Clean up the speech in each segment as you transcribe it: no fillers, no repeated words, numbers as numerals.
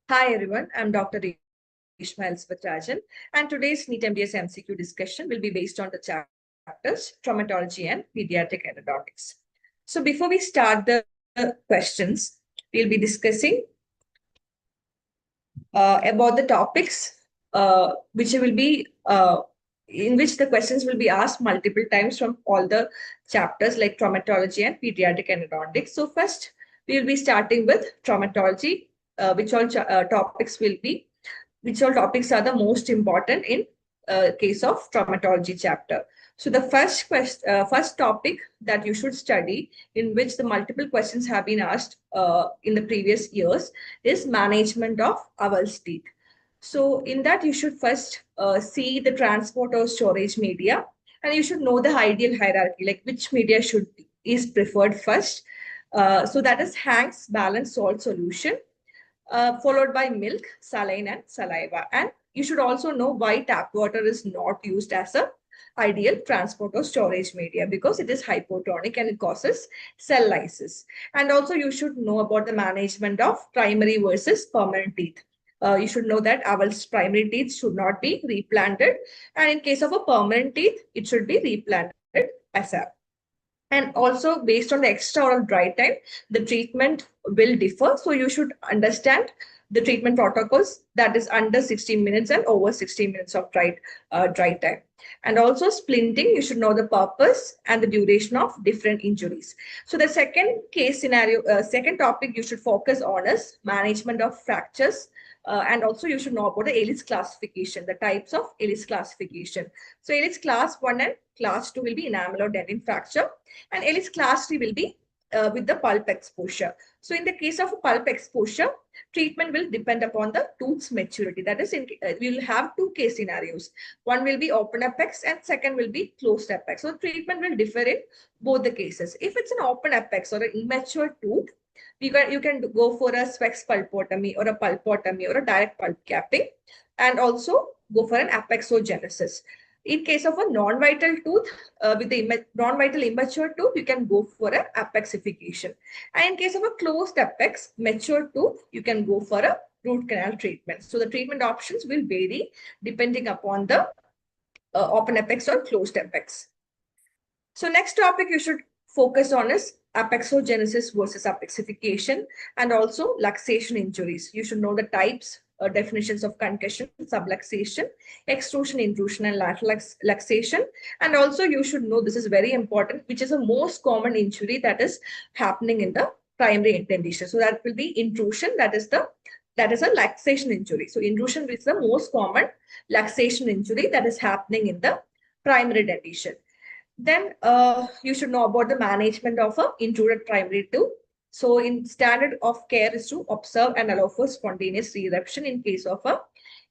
Hi everyone, I'm Dr. Ishmael Svatrajan, and today's NEET MDS MCQ discussion will be based on the chapters Traumatology and Pediatric Endodontics. So before we start the questions, we'll be discussing about the topics which will be in which the questions will be asked multiple times from all the chapters like traumatology and pediatric endodontics. So first, we will be starting with traumatology, which all topics are the most important in case of traumatology chapter. So the first topic that you should study, in which the multiple questions have been asked in the previous years, is management of owl's teeth. So in that, you should first see the transport or storage media, and you should know the ideal hierarchy, like which media is preferred first. So that is Hank's balanced salt solution, followed by milk, saline, and saliva. And you should also know why tap water is not used as a ideal transport or storage media, because it is hypotonic and it causes cell lysis. And also you should know about the management of primary versus permanent teeth. You should know that owl's primary teeth should not be replanted, and in case of a permanent teeth, it should be replanted ASAP. And also, based on the extra or dry time, the treatment will differ. So you should understand the treatment protocols, that is under 16 minutes and over 16 minutes of dry time. And also splinting, you should know the purpose and the duration of different injuries. So the second case scenario, second topic you should focus on is management of fractures. And also you should know about the Ellis classification, the types of Ellis classification. So Ellis class 1 and class 2 will be enamel or dentin fracture, and Ellis class 3 will be with the pulp exposure. So in the case of pulp exposure, treatment will depend upon the tooth's maturity. That is, we will have two case scenarios. One will be open apex and second will be closed apex. So treatment will differ in both the cases. If it's an open apex or an immature tooth, you can go for a specs pulpotomy or a pulpotomy or a direct pulp capping, and also go for an apexogenesis. In case of a non-vital tooth, with the non-vital immature tooth, you can go for an apexification. And in case of a closed apex, mature tooth, you can go for a root canal treatment. So the treatment options will vary depending upon the open apex or closed apex. So next topic you should focus on is apexogenesis versus apexification, and also luxation injuries. You should know the types, definitions of concussion, subluxation, extrusion, intrusion, and lateral luxation. And also you should know, this is very important, which is the most common injury that is happening in the primary dentition. So that will be intrusion, that is a luxation injury. So intrusion is the most common luxation injury that is happening in the primary dentition. Then you should know about the management of a intruded primary tooth. So in standard of care is to observe and allow for spontaneous re-eruption in case of a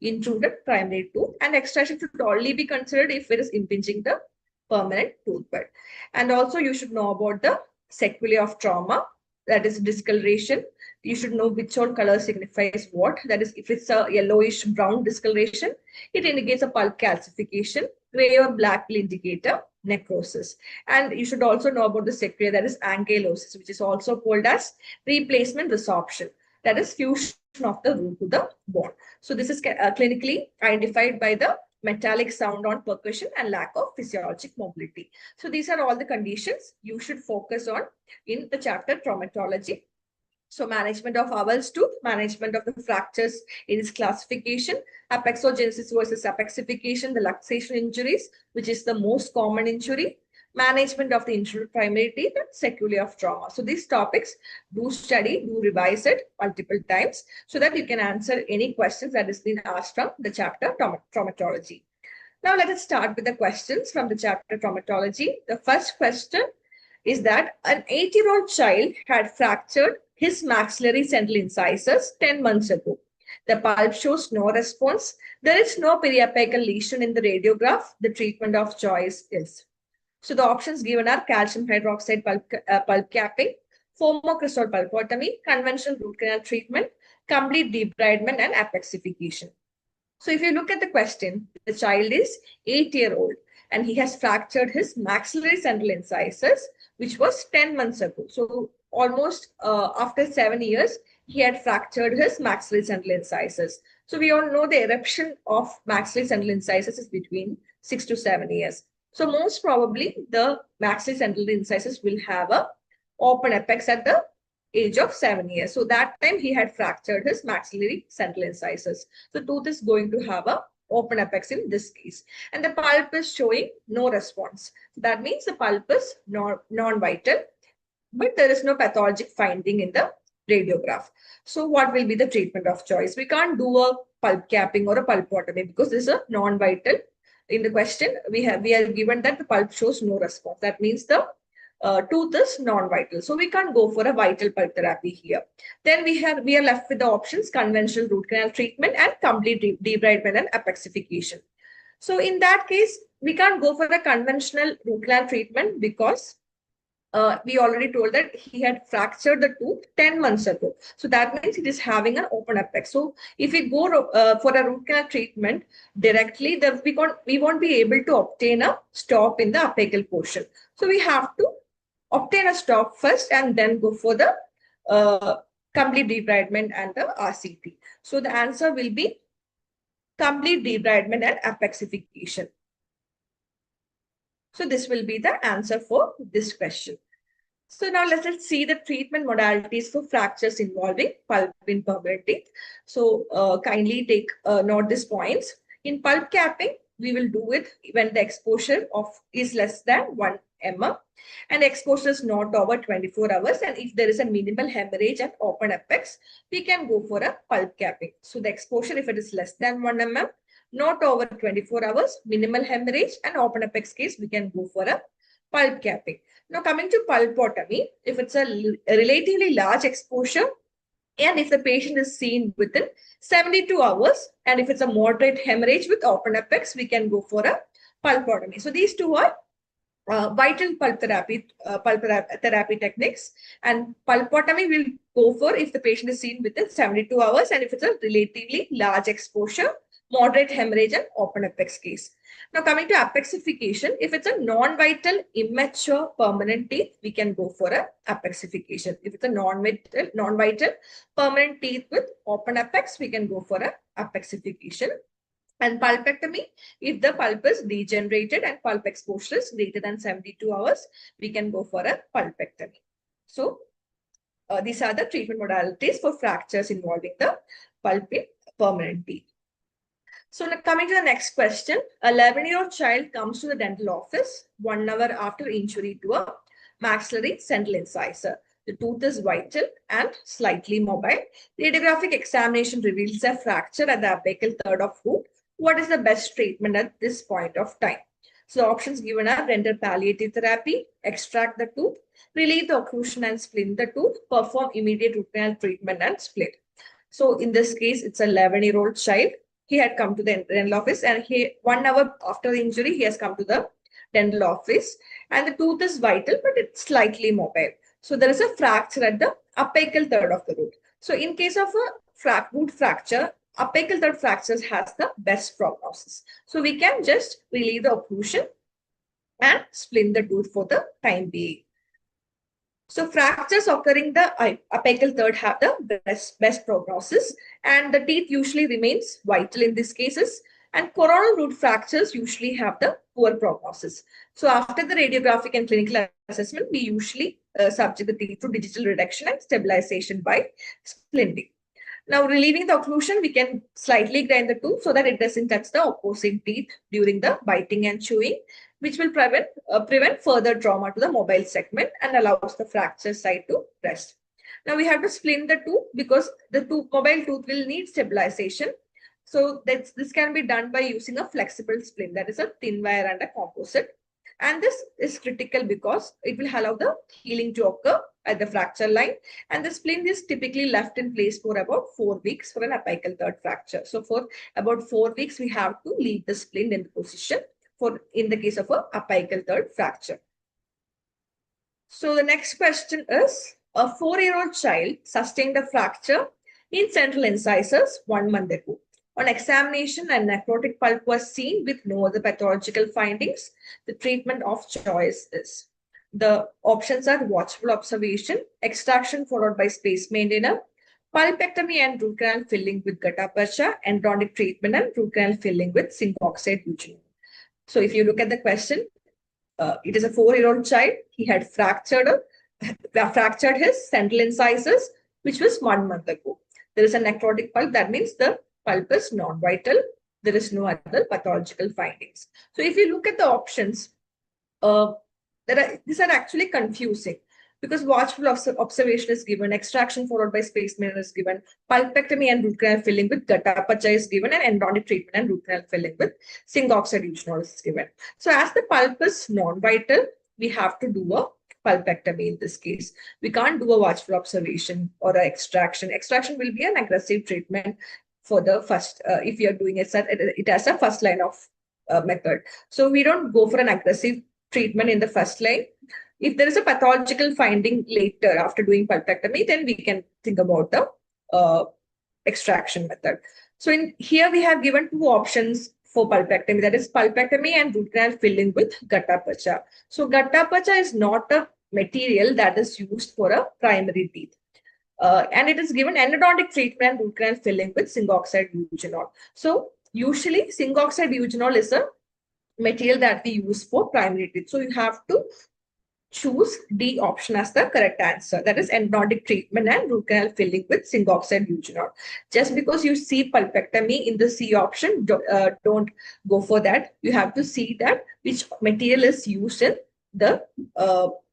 intruded primary tooth, and extraction should only be considered if it is impinging the permanent tooth bed. And also you should know about the sequelae of trauma, that is discoloration. You should know which all color signifies what. That is, if it's a yellowish brown discoloration, it indicates a pulp calcification. Gray or black will indicate a necrosis. And you should also know about the sequelae, that is ankylosis, which is also called as replacement resorption, that is fusion of the root to the bone. So this is clinically identified by the metallic sound on percussion and lack of physiologic mobility. So these are all the conditions you should focus on in the chapter traumatology. So management of owl's tooth, management of the fractures in its classification, apexogenesis versus apexification, the luxation injuries, which is the most common injury, management of the intruded primary teeth, and sequelae of trauma. So these topics, do study, do revise it multiple times so that you can answer any questions that has been asked from the chapter traumatology. Now let us start with the questions from the chapter traumatology. The first question is that an 8-year-old child had fractured his maxillary central incisors 10 months ago. The pulp shows no response. There is no periapical lesion in the radiograph. The treatment of choice is. So the options given are calcium hydroxide pulp capping, foamocrystal pulpotomy, conventional root canal treatment, complete debridement, and apexification. So if you look at the question, the child is 8-year-old and he has fractured his maxillary central incisors, which was 10 months ago. So almost after 7 years, he had fractured his maxillary central incisors. So we all know the eruption of maxillary central incisors is between 6 to 7 years. So most probably the maxillary central incisors will have a open apex at the age of 7 years. So that time he had fractured his maxillary central incisors. So tooth is going to have a open apex in this case. And the pulp is showing no response. That means the pulp is non-vital, but there is no pathologic finding in the radiograph. So what will be the treatment of choice? We can't do a pulp capping or a pulpotomy because this is a non-vital. In the question, we are given that the pulp shows no response. That means the tooth is non-vital. So we can't go for a vital pulp therapy here. Then we are left with the options conventional root canal treatment and complete debridement and apexification. So in that case, we can't go for a conventional root canal treatment because we already told that he had fractured the tooth 10 months ago. So that means it is having an open apex. So if we go for a root canal treatment directly, we won't be able to obtain a stop in the apical portion. So we have to obtain a stop first and then go for the complete debridement and the RCT. So the answer will be complete debridement and apexification. So this will be the answer for this question. So now let's see the treatment modalities for fractures involving pulp in permanent teeth. So kindly take note these points. In pulp capping, we will do it when the exposure is less than 1 mm and exposure is not over 24 hours. And if there is a minimal hemorrhage at open apex, we can go for a pulp capping. So the exposure, if it is less than 1 mm, not over 24 hours, minimal hemorrhage, and open apex case, we can go for a pulp capping. Now coming to pulpotomy, if it's a relatively large exposure and if the patient is seen within 72 hours and if it's a moderate hemorrhage with open apex, we can go for a pulpotomy. So these two are vital pulp therapy techniques, and pulpotomy will go for if the patient is seen within 72 hours and if it's a relatively large exposure, moderate hemorrhage and open apex case. Now coming to apexification, if it's a non-vital immature permanent teeth, we can go for a apexification. If it's a non-vital permanent teeth with open apex, we can go for a apexification. And pulpectomy, if the pulp is degenerated and pulp exposure is greater than 72 hours, we can go for a pulpectomy. So these are the treatment modalities for fractures involving the pulp in permanent teeth. So now coming to the next question, a 11-year-old child comes to the dental office 1 hour after injury to a maxillary central incisor. The tooth is vital and slightly mobile. Radiographic examination reveals a fracture at the apical third of root. What is the best treatment at this point of time? So options given are render palliative therapy, extract the tooth, relieve the occlusion and splint the tooth, perform immediate root canal treatment and split. So in this case, it's an 11-year-old child. He had come to the dental office and 1 hour after the injury, he has come to the dental office and the tooth is vital, but it's slightly mobile. So there is a fracture at the apical third of the root. So in case of a root fracture, apical third fractures has the best prognosis. So we can just relieve the occlusion and splint the tooth for the time being. So fractures occurring the apical third have the best prognosis and the teeth usually remains vital in these cases, and coronal root fractures usually have the poor prognosis. So after the radiographic and clinical assessment, we usually subject the teeth to digital reduction and stabilization by splinting. Now relieving the occlusion, we can slightly grind the tooth so that it doesn't touch the opposing teeth during the biting and chewing, which will prevent further trauma to the mobile segment and allows the fracture site to rest. Now we have to splint the tooth because the mobile tooth will need stabilization. So this can be done by using a flexible splint, that is a thin wire and a composite. And this is critical because it will allow the healing to occur at the fracture line. And the splint is typically left in place for about 4 weeks for an apical third fracture. So for about 4 weeks, we have to leave the splint in the position in the case of a apical third fracture. So the next question is, a 4-year-old child sustained a fracture in central incisors 1 month ago. On examination, a necrotic pulp was seen with no other pathological findings. The treatment of choice is, the options are watchful observation, extraction followed by space maintainer, pulpectomy and root canal filling with gutta percha, endodontic treatment and root canal filling with zinc oxide eugenol. So if you look at the question, it is a 4-year-old child. He had fractured his central incisors, which was 1 month ago. There is a necrotic pulp. That means the pulp is non-vital. There is no other pathological findings. So if you look at the options, uh, these are actually confusing because watchful observation is given, extraction followed by space mirror is given, pulpectomy and root canal filling with gutta percha is given, and endodontic treatment and root canal filling with zinc oxide eugenol is given. So as the pulp is non-vital, we have to do a pulpectomy in this case. We can't do a watchful observation or an extraction. Extraction will be an aggressive treatment for the first, if you're doing it as a first line of method. So we don't go for an aggressive treatment in the first line. If there is a pathological finding later after doing pulpectomy, then we can think about the extraction method. So in here we have given 2 options for pulpectomy, that is pulpectomy and root canal filling with gutta percha. So gutta percha is not a material that is used for a primary teeth. And it is given endodontic treatment and root canal filling with zinc oxide eugenol. So usually zinc oxide eugenol is a material that we use for primary teeth. So you have to choose D option as the correct answer. That is endodontic treatment and root canal filling with zinc oxide eugenol. Just because you see pulpectomy in the C option, don't go for that. You have to see that which material is used in the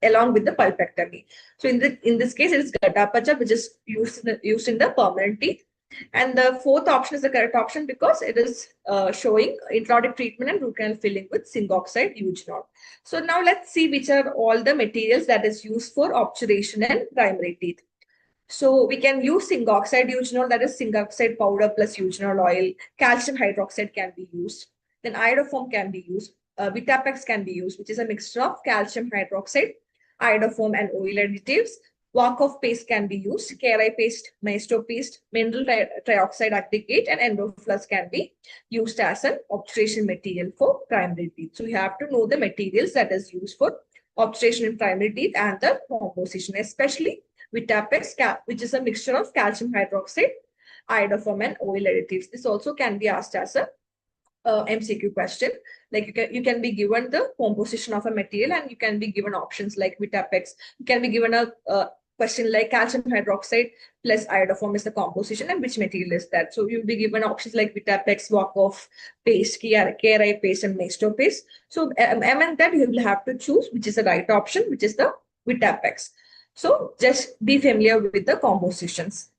along with the pulpectomy. So in this case, it is gutta percha, which is used in the permanent teeth. And the 4th option is the correct option because it is showing endodontic treatment and root canal filling with zinc oxide eugenol. So now let's see which are all the materials that is used for obturation and primary teeth. So we can use zinc oxide eugenol, that is zinc oxide powder plus eugenol oil. Calcium hydroxide can be used. Then iodoform can be used. Vitapex can be used, which is a mixture of calcium hydroxide, iodoform, and oil additives. Walk-off paste can be used. KRI paste, Maestro paste, mineral trioxide aggregate, and endofloss can be used as an obturation material for primary teeth. So you have to know the materials that is used for obturation in primary teeth and the composition, especially Vitapex, which is a mixture of calcium hydroxide, iodoform, and oil additives. This also can be asked as a MCQ question. Like you can be given the composition of a material and you can be given options like Vitapex. You can be given a question like calcium hydroxide plus iodoform is the composition and which material is that. So you'll be given options like Vitapex, walk-off paste, KRI paste, and Maestro paste. So among that, you will have to choose which is the right option, which is the Vitapex. So just be familiar with the compositions.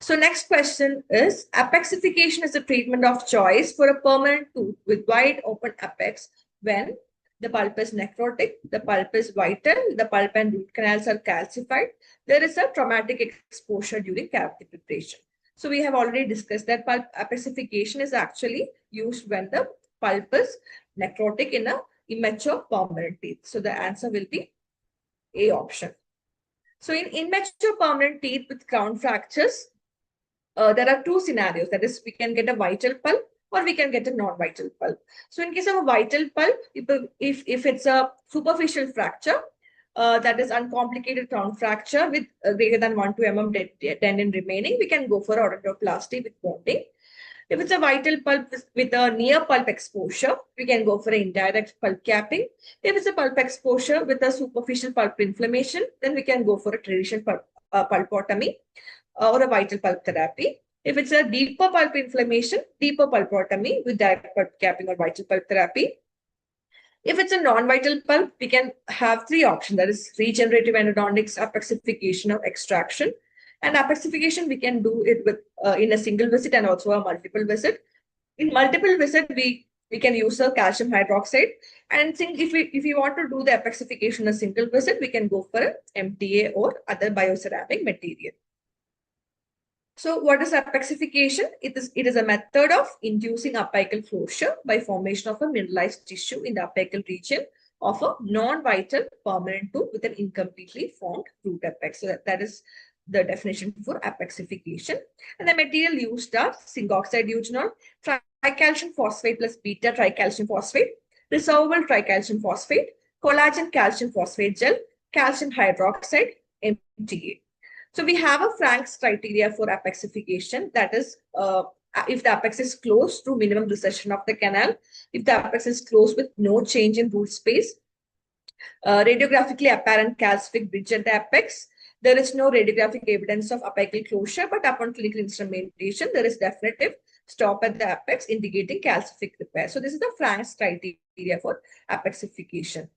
So next question is, apexification is a treatment of choice for a permanent tooth with wide open apex when the pulp is necrotic, the pulp is vital, the pulp and root canals are calcified, there is a traumatic exposure during cavity preparation. So we have already discussed that pulp apexification is actually used when the pulp is necrotic in a immature permanent teeth. So the answer will be A option. So in immature permanent teeth with crown fractures, there are 2 scenarios. That is, we can get a vital pulp or we can get a non-vital pulp. So in case of a vital pulp, if it's a superficial fracture, that is uncomplicated crown fracture with greater than 1 to mm tendon remaining, we can go for odontoplasty with bonding. If it's a vital pulp with a near pulp exposure, we can go for an indirect pulp capping. If it's a pulp exposure with a superficial pulp inflammation, then we can go for a traditional pulpotomy or a vital pulp therapy. If it's a deeper pulp inflammation, deeper pulpotomy with direct pulp capping or vital pulp therapy. If it's a non-vital pulp, we can have 3 options. That is regenerative endodontics, apexification, or extraction. And apexification, we can do it with in a single visit and also a multiple visit. In multiple visit, we can use a calcium hydroxide. And if we want to do the apexification in a single visit, we can go for an MTA or other bioceramic material. So what is apexification? It is a method of inducing apical closure by formation of a mineralized tissue in the apical region of a non-vital permanent tooth with an incompletely formed root apex. So that is the definition for apexification. And the material used are zinc oxide eugenol, tricalcium phosphate plus beta tricalcium phosphate, resorbable tricalcium phosphate, collagen calcium phosphate gel, calcium hydroxide, MTA. So we have a Frank's criteria for apexification. That is, if the apex is closed to minimum recession of the canal, if the apex is closed with no change in root space, radiographically apparent calcific bridge at the apex. There is no radiographic evidence of apical closure, but upon clinical instrumentation, there is definitive stop at the apex indicating calcific repair. So this is the Frank's criteria for apexification.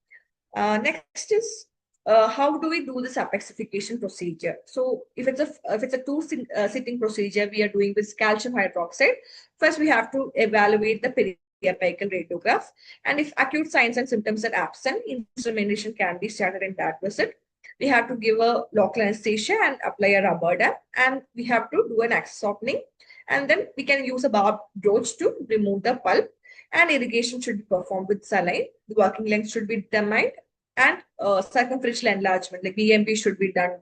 Next is how do we do this apexification procedure? So if it's a two-sitting procedure we are doing with calcium hydroxide, first we have to evaluate the periapical radiograph, and if acute signs and symptoms are absent, instrumentation can be started in that visit. We have to give a local anesthesia and apply a rubber dam, and we have to do an access opening, and then we can use a barb broach to remove the pulp, and irrigation should be performed with saline. The working length should be determined, and circumferential enlargement like BMP should be done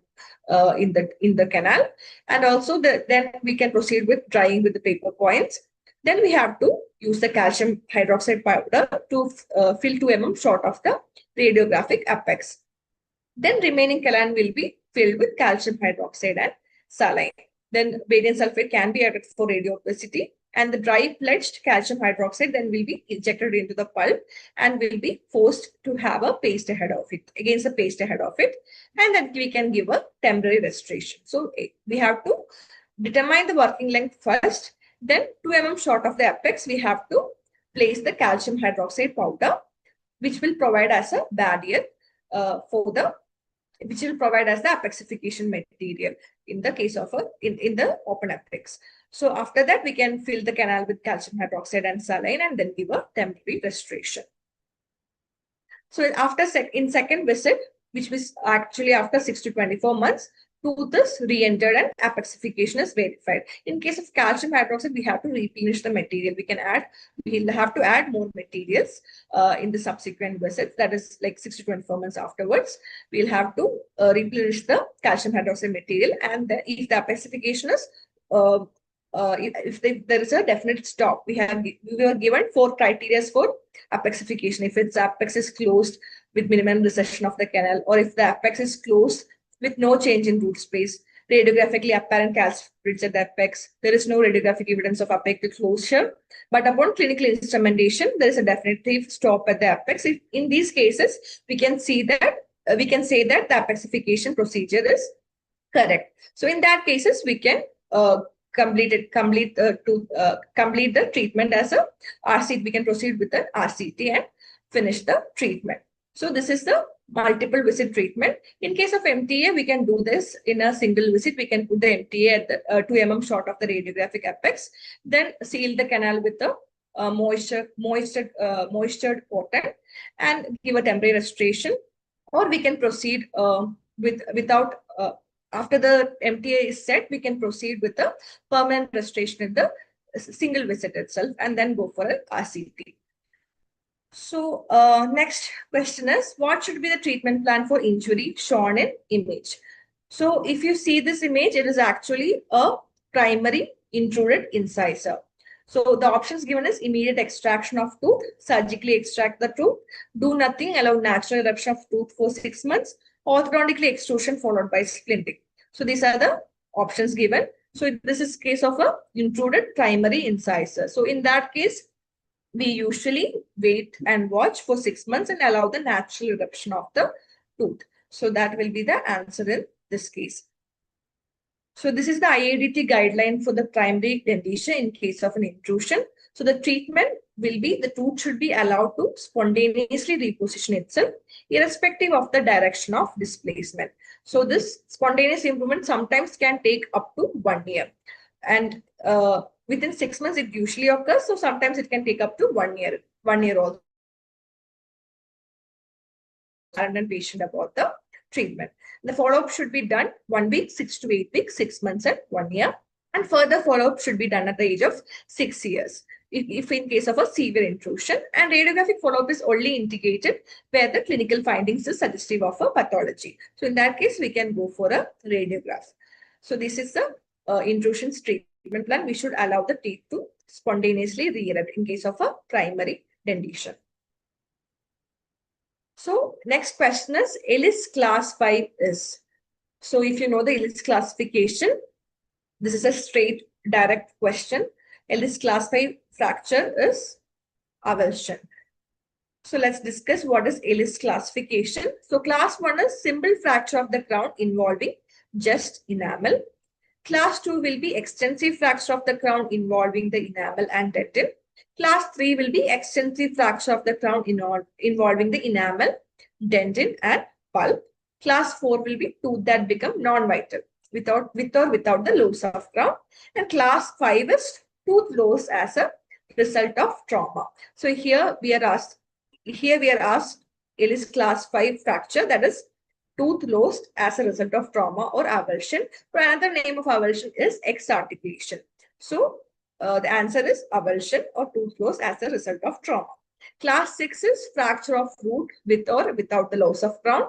in the canal, and also then we can proceed with drying with the paper coins. Then we have to use the calcium hydroxide powder to fill 2 mm short of the radiographic apex. Then remaining canal will be filled with calcium hydroxide and saline. Then barium sulfate can be added for radio opacity, and the dry pledged calcium hydroxide then will be injected into the pulp and will be forced to have a paste ahead of it, against the paste ahead of it, and then we can give a temporary restoration. So we have to determine the working length first, then 2 mm short of the apex, we have to place the calcium hydroxide powder, which will provide as a barrier which will provide as the apexification material in the case of in the open apex. So after that, we can fill the canal with calcium hydroxide and saline and then give a temporary restoration. So after in second visit, which was actually after 6 to 24 months, tooth is re-entered and apexification is verified. In case of calcium hydroxide, we have to replenish the material. We'll have to add more materials in the subsequent visits. That is like 6 to 24 months afterwards. We'll have to replenish the calcium hydroxide material, and if the apexification is if there is a definite stop, we were given 4 criteria for apexification. If its apex is closed with minimum recession of the canal, or if the apex is closed with no change in root space, radiographically apparent calcific bridge at the apex, there is no radiographic evidence of apical closure, but upon clinical instrumentation, there is a definitive stop at the apex. In these cases, we can say that the apexification procedure is correct. So in that cases, we can complete the treatment as a RCT. We can proceed with the RCT and finish the treatment. So this is the multiple visit treatment. In case of MTA, we can do this in a single visit. We can put the MTA at the 2 mm short of the radiographic apex, then seal the canal with the moistured cotton and give a temporary restoration. Or we can proceed without after the MTA is set, we can proceed with the permanent restoration in the single visit itself and then go for an RCT. So next question is, what should be the treatment plan for injury shown in image? So if you see this image, it is actually a primary intruded incisor. So the options given is immediate extraction of tooth, surgically extract the tooth, do nothing, allow natural eruption of tooth for 6 months, orthodontically extrusion followed by splinting. So these are the options given. So this is case of a intruded primary incisor. So in that case, we usually wait and watch for 6 months and allow the natural eruption of the tooth. So that will be the answer in this case. So this is the IADT guideline for the primary dentition in case of an intrusion. So the treatment will be the tooth should be allowed to spontaneously reposition itself irrespective of the direction of displacement. So this spontaneous improvement sometimes can take up to 1 year. And within 6 months, it usually occurs. So sometimes it can take up to 1 year. 1 year also. And patient about the treatment. The follow-up should be done 1 week, 6 to 8 weeks, 6 months, and 1 year. And further follow-up should be done at the age of 6 years. If in case of a severe intrusion, and radiographic follow-up is only indicated where the clinical findings is suggestive of a pathology. So in that case, we can go for a radiograph. So this is the intrusions treatment plan. We should allow the teeth to spontaneously re-erupt in case of a primary dentition. So next question is, Ellis class 5 is. So if you know the Ellis classification, this is a straight, direct question. Ellis class 5 fracture is avulsion. So let's discuss what is Ellis classification. So class 1 is simple fracture of the crown involving just enamel. Class 2 will be extensive fracture of the crown involving the enamel and dentin. Class 3 will be extensive fracture of the crown involving the enamel, dentin and pulp. Class 4 will be tooth that become non-vital with or without the loss of crown. And class 5 is tooth loss as a result of trauma. So here we are asked Ellis class 5 fracture, that is tooth lost as a result of trauma or avulsion. So another name of avulsion is exarticulation. So the answer is avulsion or tooth loss as a result of trauma. Class 6 is fracture of root with or without the loss of crown.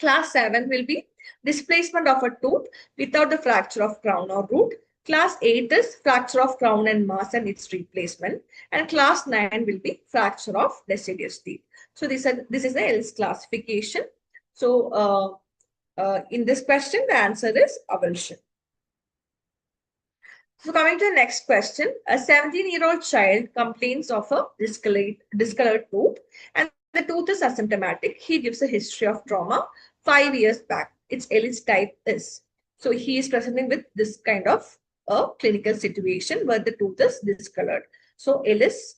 Class 7 will be displacement of a tooth without the fracture of crown or root. Class 8 is fracture of crown and mass and its replacement. And class 9 will be fracture of deciduous teeth. So this is the Ellis classification. So in this question, the answer is avulsion. So coming to the next question, a 17-year-old child complains of a discolored tooth and the tooth is asymptomatic. He gives a history of trauma 5 years back. Its Ellis type is. So he is presenting with this kind of a clinical situation where the tooth is discolored. So Ellis,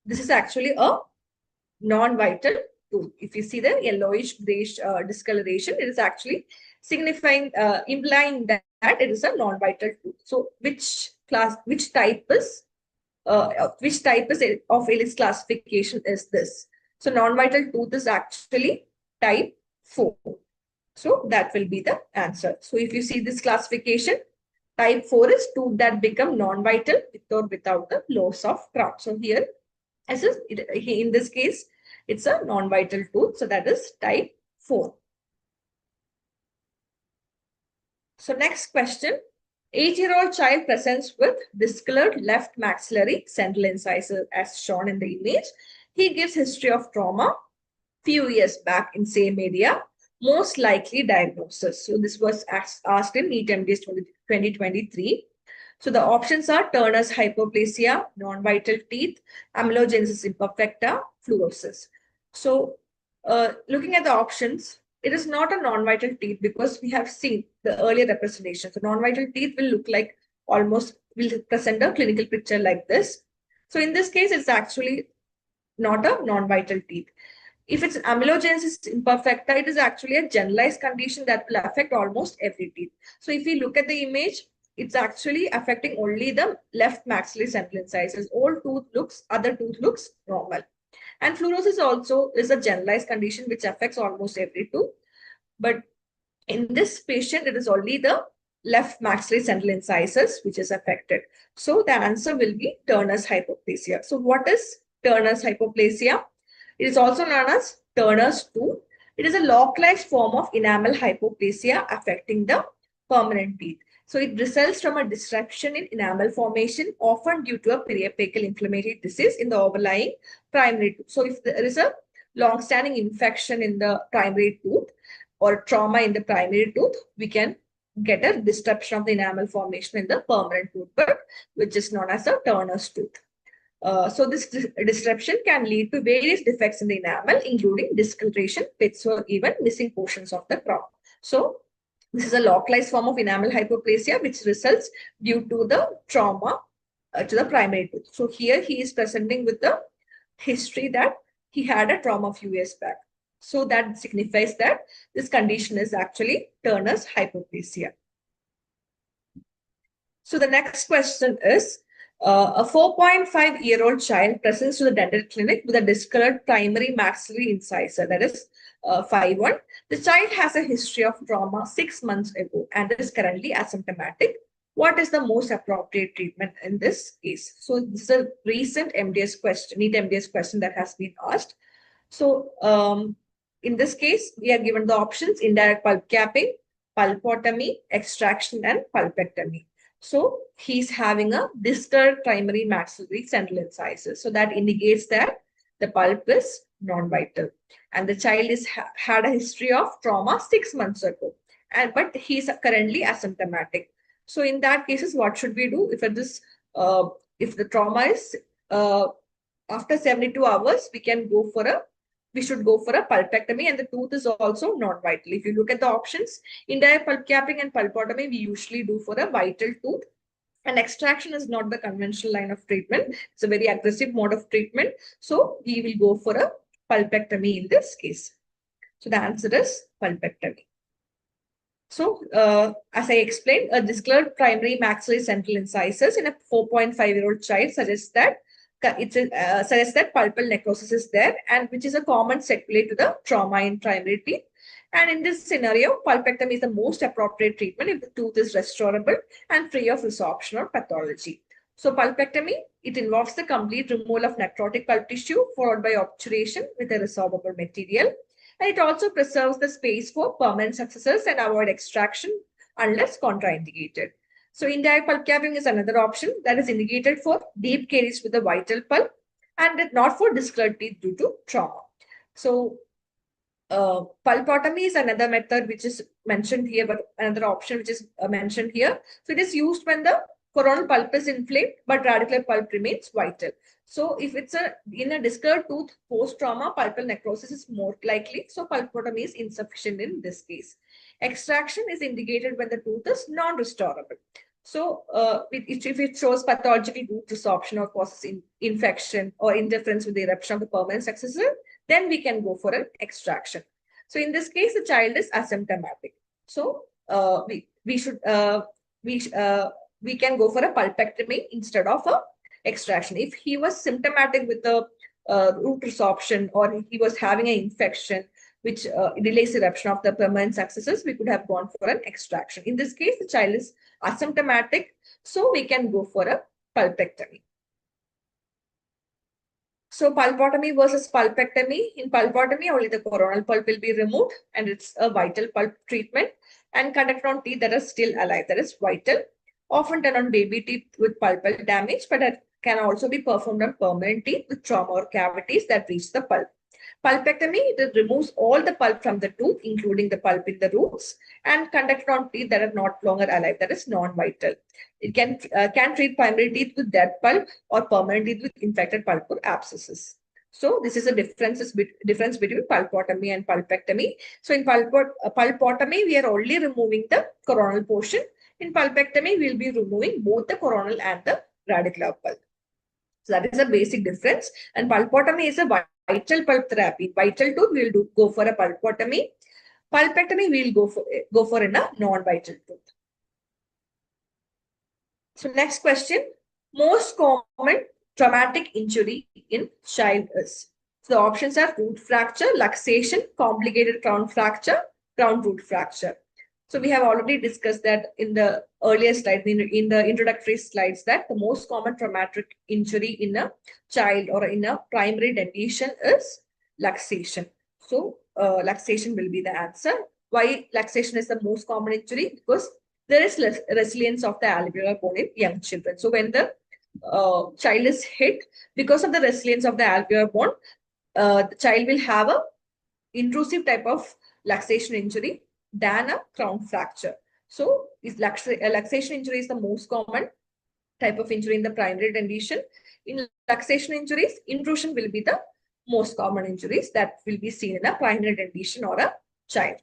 this is actually a non-vital tooth. If you see the yellowish grayish discoloration, it is actually signifying, implying that it is a non-vital tooth. So which type is of Ellis classification is this? So non-vital tooth is actually type 4. So that will be the answer. So if you see this classification, type 4 is tooth that become non-vital with or without the loss of crown. So here, in this case, it's a non-vital tooth. So that is type 4. So next question. 8-year-old child presents with discolored left maxillary central incisor as shown in the image. He gives history of trauma few years back in same area. Most likely diagnosis. So this was asked in NEET MDS 2023. So the options are Turner's hypoplasia, non-vital teeth, amelogenesis imperfecta, fluorosis. So looking at the options, it is not a non-vital teeth because we have seen the earlier representation. So non-vital teeth will present a clinical picture like this. So in this case, it's actually not a non-vital teeth. If it's amelogenesis imperfecta, it is actually a generalized condition that will affect almost every teeth. So if you look at the image, it's actually affecting only the left maxillary central incisors. Other tooth looks normal. And fluorosis also is a generalized condition which affects almost every tooth. But in this patient, it is only the left maxillary central incisors which is affected. So the answer will be Turner's hypoplasia. So what is Turner's hypoplasia? It is also known as Turner's tooth. It is a localized form of enamel hypoplasia affecting the permanent teeth. So it results from a disruption in enamel formation, often due to a periapical inflammatory disease in the overlying primary tooth. So if there is a long-standing infection in the primary tooth or trauma in the primary tooth, we can get a disruption of the enamel formation in the permanent tooth, which is known as a Turner's tooth. So this disruption can lead to various defects in the enamel, including discoloration, pits, or even missing portions of the crown. So this is a localized form of enamel hypoplasia, which results due to the trauma to the primary tooth. So here he is presenting with the history that he had a trauma a few years back. So that signifies that this condition is actually Turner's hypoplasia. So the next question is, a 4.5-year-old child presents to the dental clinic with a discolored primary maxillary incisor, that is 5-1. The child has a history of trauma 6 months ago and is currently asymptomatic. What is the most appropriate treatment in this case? So this is a recent MDS question, NEET MDS question that has been asked. So in this case, we are given the options: indirect pulp capping, pulpotomy, extraction, and pulpectomy. So he's having a discolored primary maxillary central incisor. So that indicates that the pulp is non-vital. And the child had a history of trauma 6 months ago. but he's currently asymptomatic. So in that cases, what should we do? If the trauma is after 72 hours, we should go for a pulpectomy, and the tooth is also non-vital. If you look at the options, indirect pulp capping and pulpotomy, we usually do for a vital tooth. And extraction is not the conventional line of treatment. It's a very aggressive mode of treatment. So we will go for a pulpectomy in this case. So the answer is pulpectomy. So, as I explained, a discolored primary maxillary central incisors in a 4.5-year-old child suggests that pulpal necrosis is there, and which is a common sequelae to the trauma in primary teeth. And in this scenario, pulpectomy is the most appropriate treatment if the tooth is restorable and free of resorption or pathology. So pulpectomy, it involves the complete removal of necrotic pulp tissue followed by obturation with a resorbable material. And it also preserves the space for permanent successors and avoid extraction unless contraindicated. So indirect pulp capping is another option that is indicated for deep caries with a vital pulp and not for discolored teeth due to trauma. So pulpotomy is another method which is mentioned here, but another option which is mentioned here. So it is used when the coronal pulp is inflamed, but radicular pulp remains vital. So if it's in a discolored tooth post-trauma, pulpal necrosis is more likely. So pulpotomy is insufficient in this case. Extraction is indicated when the tooth is non-restorable. So if it shows pathological tooth resorption or causes infection or interference with the eruption of the permanent successor, then we can go for an extraction. So in this case, the child is asymptomatic. So we can go for a pulpectomy instead of a extraction. If he was symptomatic with the root resorption, or he was having an infection which delays eruption of the permanent successors, we could have gone for an extraction. In this case, the child is asymptomatic, so we can go for a pulpectomy. So pulpotomy versus pulpectomy. In pulpotomy, only the coronal pulp will be removed, and it's a vital pulp treatment and conducted on teeth that are still alive. That is vital. Often done on baby teeth with pulpal damage, but that can also be performed on permanent teeth with trauma or cavities that reach the pulp. Pulpectomy, it removes all the pulp from the tooth, including the pulp in the roots, and conducted on teeth that are not longer alive, that is non-vital. It can treat primary teeth with dead pulp or permanent teeth with infected pulp or abscesses. So this is a difference between pulpotomy and pulpectomy. So in pulpotomy, we are only removing the coronal portion. In pulpectomy, we will be removing both the coronal and the radicular pulp. So that is a basic difference. And pulpotomy is a vital pulp therapy. Vital tooth, we will go for a pulpotomy. Pulpectomy, we will go for in a non-vital tooth. So next question, most common traumatic injury in child is. So the options are root fracture, luxation, complicated crown fracture, crown root fracture. So we have already discussed that in the earlier slide, in the introductory slides, that the most common traumatic injury in a child or in a primary dentition is luxation. So luxation will be the answer. Why luxation is the most common injury? Because there is less resilience of the alveolar bone in young children. So when the child is hit, because of the resilience of the alveolar bone, the child will have a intrusive type of luxation injury than a crown fracture. So luxation injury is the most common type of injury in the primary dentition. In luxation injuries, intrusion will be the most common injuries that will be seen in a primary dentition or a child.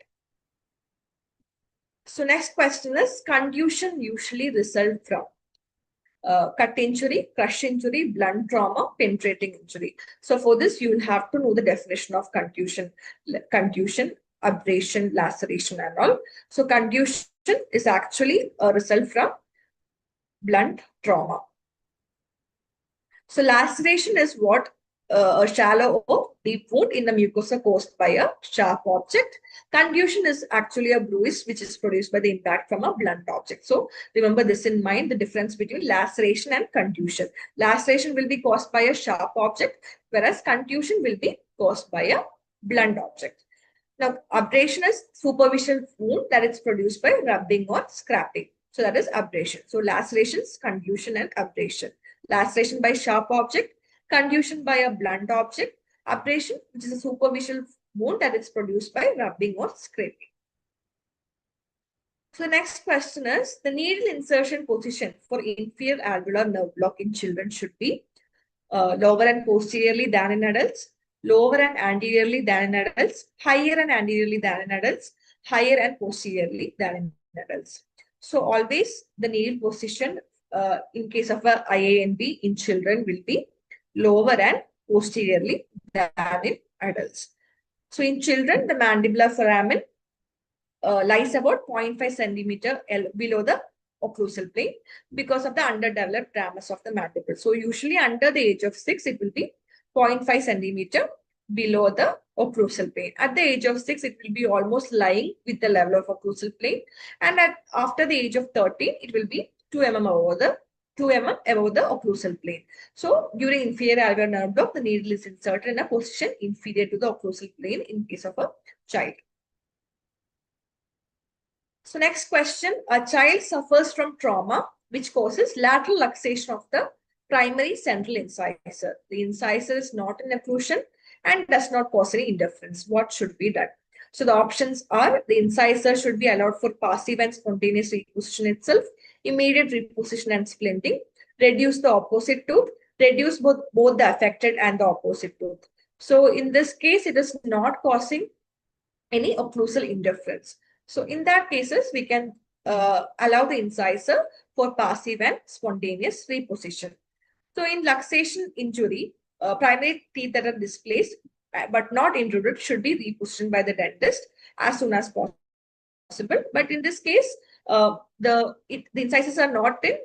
So next question is, contusion usually result from cut injury, crush injury, blunt trauma, penetrating injury. So for this, you will have to know the definition of contusion, abrasion, laceration and all. So contusion is actually a result from blunt trauma. So laceration is what a shallow or deep wound in the mucosa caused by a sharp object. Contusion is actually a bruise which is produced by the impact from a blunt object. So remember this in mind, the difference between laceration and contusion. Laceration will be caused by a sharp object, whereas contusion will be caused by a blunt object. Now, abrasion is superficial wound that is produced by rubbing or scraping. So that is abrasion. So lacerations, contusion and abrasion. Laceration by sharp object, contusion by a blunt object, abrasion, which is a superficial wound that is produced by rubbing or scraping. So next question is, the needle insertion position for inferior alveolar nerve block in children should be lower and posteriorly than in adults, lower and anteriorly than in adults, higher and anteriorly than in adults, higher and posteriorly than in adults. So always the needle position in case of a IANB in children will be lower and posteriorly than in adults. So in children, the mandibular foramen lies about 0.5 centimeter below the occlusal plane because of the underdeveloped ramus of the mandible. So usually under the age of 6, it will be 0.5 centimeter below the occlusal plane. At the age of 6, it will be almost lying with the level of occlusal plane. And after the age of 13, it will be 2 mm over the 2 mm above the occlusal plane. So during inferior alveolar nerve block, the needle is inserted in a position inferior to the occlusal plane in case of a child. So next question, a child suffers from trauma which causes lateral luxation of the primary central incisor. The incisor is not in occlusion and does not cause any interference. What should be done? So the options are, the incisor should be allowed for passive and spontaneous reposition itself, immediate reposition and splinting, reduce the opposite tooth, reduce both the affected and the opposite tooth. So in this case, it is not causing any occlusal interference. So in that cases, we can allow the incisor for passive and spontaneous reposition. So in luxation injury, primary teeth that are displaced but not intruded should be repositioned by the dentist as soon as possible. But in this case, the incisors are not in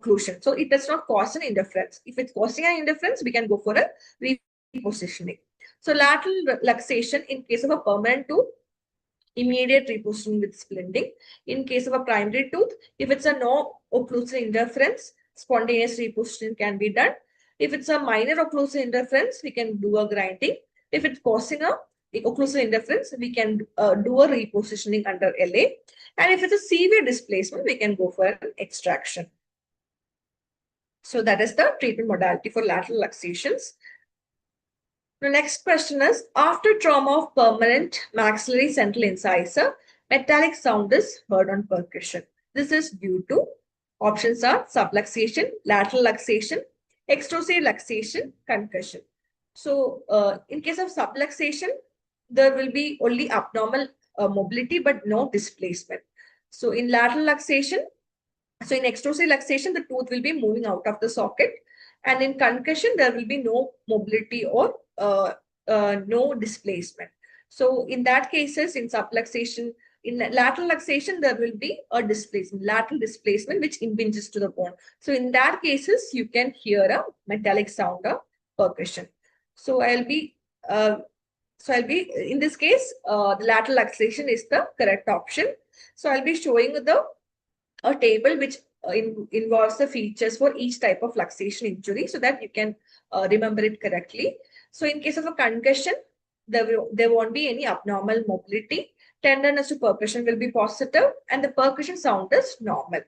occlusion. So it does not cause an interference. If it's causing an interference, we can go for a repositioning. So lateral luxation in case of a permanent tooth, immediate repositioning with splinting. In case of a primary tooth, if it's a no occlusal interference, spontaneous repositioning can be done. If it's a minor occlusal interference, we can do a grinding. If it's causing a occlusal interference, we can do a repositioning under LA. And if it's a severe displacement, we can go for an extraction. So that is the treatment modality for lateral luxations. The next question is, after trauma of permanent maxillary central incisor, metallic sound is heard on percussion. This is due to, options are subluxation, lateral luxation, extrusive luxation, concussion. So in case of subluxation, there will be only abnormal mobility but no displacement. So in lateral luxation, so in extrusive luxation, the tooth will be moving out of the socket. And in concussion, there will be no mobility or no displacement. So in that cases, in subluxation, in lateral luxation, there will be a displacement, lateral displacement, which impinges to the bone. So in that cases, you can hear a metallic sound of percussion. So I'll be in this case, the lateral luxation is the correct option. So I'll be showing a table which involves the features for each type of luxation injury so that you can remember it correctly. So in case of a concussion, there won't be any abnormal mobility. Tenderness to percussion will be positive and the percussion sound is normal.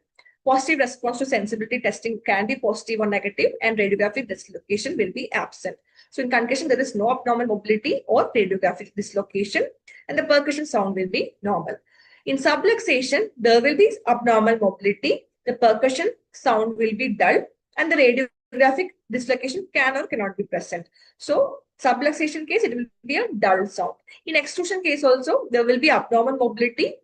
Positive response to sensibility testing can be positive or negative and radiographic dislocation will be absent. So in concussion, there is no abnormal mobility or radiographic dislocation and the percussion sound will be normal. In subluxation, there will be abnormal mobility, the percussion sound will be dull, and the radiographic dislocation can or cannot be present. So, subluxation case, it will be a dull sound. In extrusion case also, there will be abnormal mobility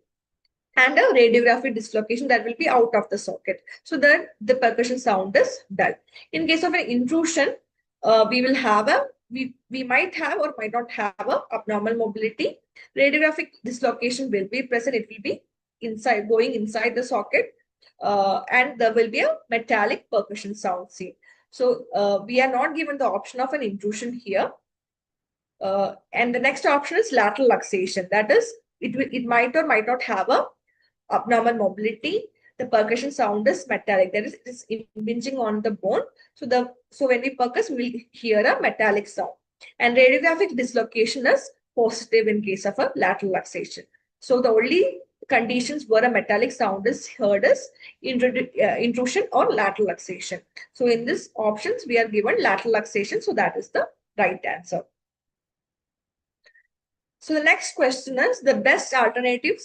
and a radiographic dislocation that will be out of the socket. So that the percussion sound is dull. In case of an intrusion, we might have or might not have a abnormal mobility. Radiographic dislocation will be present. It will be going inside the socket, and there will be a metallic percussion sound seen. So we are not given the option of an intrusion here. And the next option is lateral luxation. That is, it might or might not have a abnormal mobility. The percussion sound is metallic. That is, it is impinging on the bone. So when we percuss, we will hear a metallic sound. And radiographic dislocation is positive in case of a lateral luxation. So the only conditions where a metallic sound is heard is intrusion or lateral luxation. So in this options, we are given lateral luxation. So that is the right answer. So the next question is the best alternative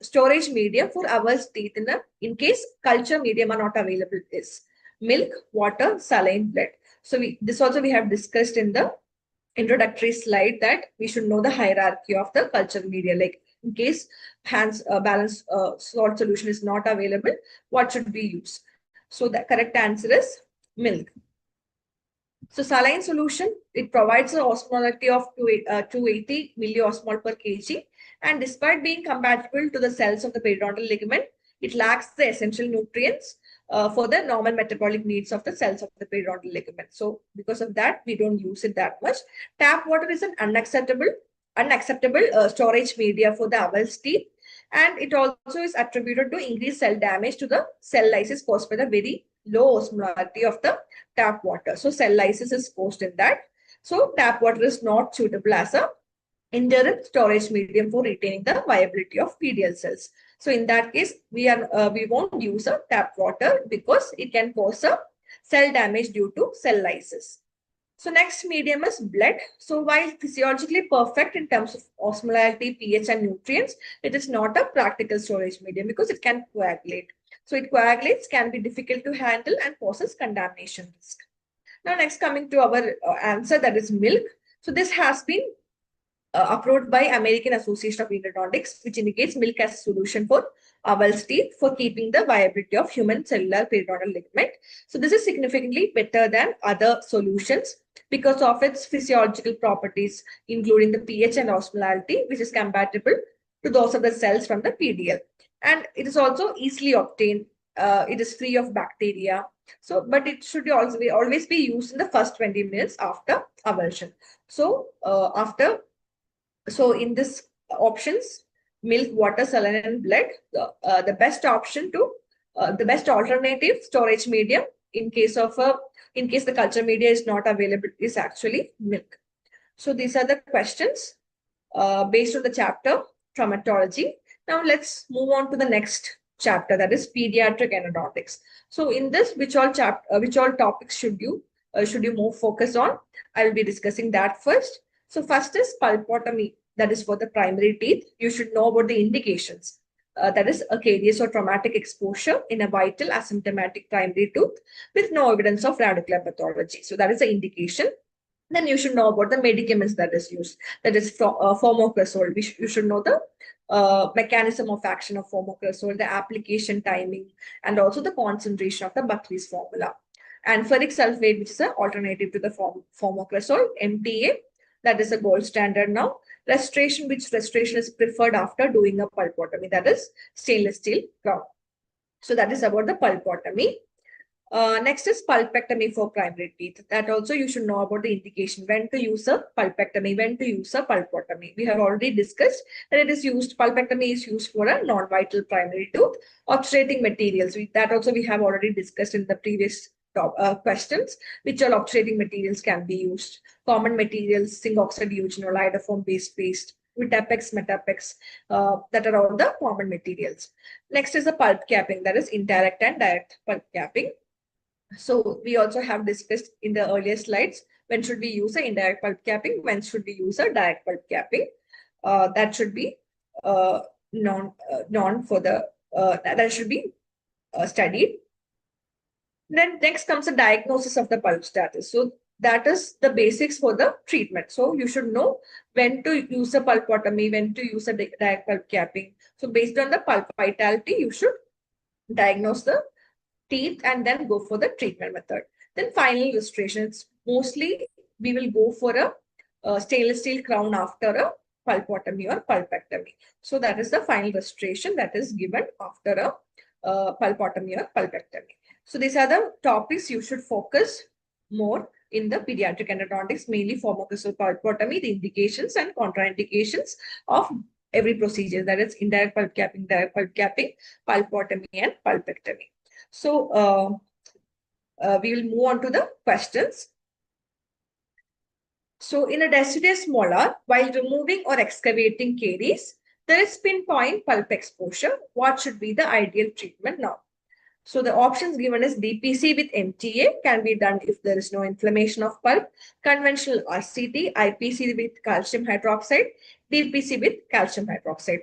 storage medium for our teeth in case culture medium are not available is milk, water, saline, blood. So this also we have discussed in the introductory slide that we should know the hierarchy of the culture media. Like in case hands balance salt solution is not available, what should we use? So the correct answer is milk. So saline solution, it provides a osmolality of 280 milliosmol per kg. And despite being compatible to the cells of the periodontal ligament, it lacks the essential nutrients for the normal metabolic needs of the cells of the periodontal ligament. So because of that, we don't use it that much. Tap water is an unacceptable storage media for the owl's teeth. And it also is attributed to increased cell damage to the cell lysis caused by the very low osmolality of the tap water. So cell lysis is caused in that. So tap water is not suitable as a interim storage medium for retaining the viability of PDL cells. So in that case, we won't use a tap water because it can cause a cell damage due to cell lysis. So next medium is blood. So while physiologically perfect in terms of osmolality, pH, and nutrients, it is not a practical storage medium because it can coagulate. So it coagulates, can be difficult to handle, and causes contamination risk. Now next coming to our answer, that is milk. So this has been approved by American Association of Pedodontics, which indicates milk as a solution for owl's teeth for keeping the viability of human cellular periodontal ligament. So this is significantly better than other solutions because of its physiological properties, including the pH and osmolality, which is compatible to those of the cells from the PDL. And it is also easily obtained. It is free of bacteria. So, but it should also always be used in the first 20 minutes after avulsion. So, so in this options, milk, water, saline, and blood, the best option to the best alternative storage medium in case the culture media is not available is actually milk. So these are the questions based on the chapter traumatology. Now let's move on to the next chapter, that is pediatric endodontics. So in this, which all topics should you more focus on? I will be discussing that first. So first is pulpotomy, that is for the primary teeth. You should know about the indications. That is a carious or traumatic exposure in a vital asymptomatic primary tooth with no evidence of radicular pathology. So that is the indication. Then you should know about the medicaments that is used. That is formocresol. You should know the mechanism of action of formocresol, the application timing, and also the concentration of the Buckley's formula. And ferric sulfate, which is an alternative to the formocresol, MTA, that is a gold standard now. Restoration, which restoration is preferred after doing a pulpotomy, that is stainless steel crown. So that is about the pulpotomy. Next is pulpectomy for primary teeth. That also you should know about the indication, when to use a pulpectomy, when to use a pulpotomy. We have already discussed that pulpectomy is used for a non-vital primary tooth. Obturating materials, that also we have already discussed in the previous questions, which all obturating materials can be used. Common materials, zinc oxide eugenol, iodoform based paste, Vitapex, Metapex, that are all the common materials. Next is the pulp capping, that is indirect and direct pulp capping. So we also have discussed in the earlier slides, when should we use an indirect pulp capping, when should we use a direct pulp capping. That should be that should be studied. Then next comes the diagnosis of the pulp status. So that is the basics for the treatment. So you should know when to use a pulpotomy, when to use a direct pulp capping. So based on the pulp vitality, you should diagnose the teeth and then go for the treatment method. Then final restorations. Mostly we will go for a stainless steel crown after a pulpotomy or pulpectomy. So that is the final restoration that is given after a pulpotomy or pulpectomy. So these are the topics you should focus more in the pediatric endodontics, mainly formocresol pulpotomy, the indications and contraindications of every procedure, that is indirect pulp capping, direct pulp capping, pulpotomy, and pulpectomy. So we will move on to the questions. So in a deciduous molar, while removing or excavating caries, there is pinpoint pulp exposure. What should be the ideal treatment now? So the options given is DPC with MTA can be done if there is no inflammation of pulp, conventional RCT, IPC with calcium hydroxide, DPC with calcium hydroxide.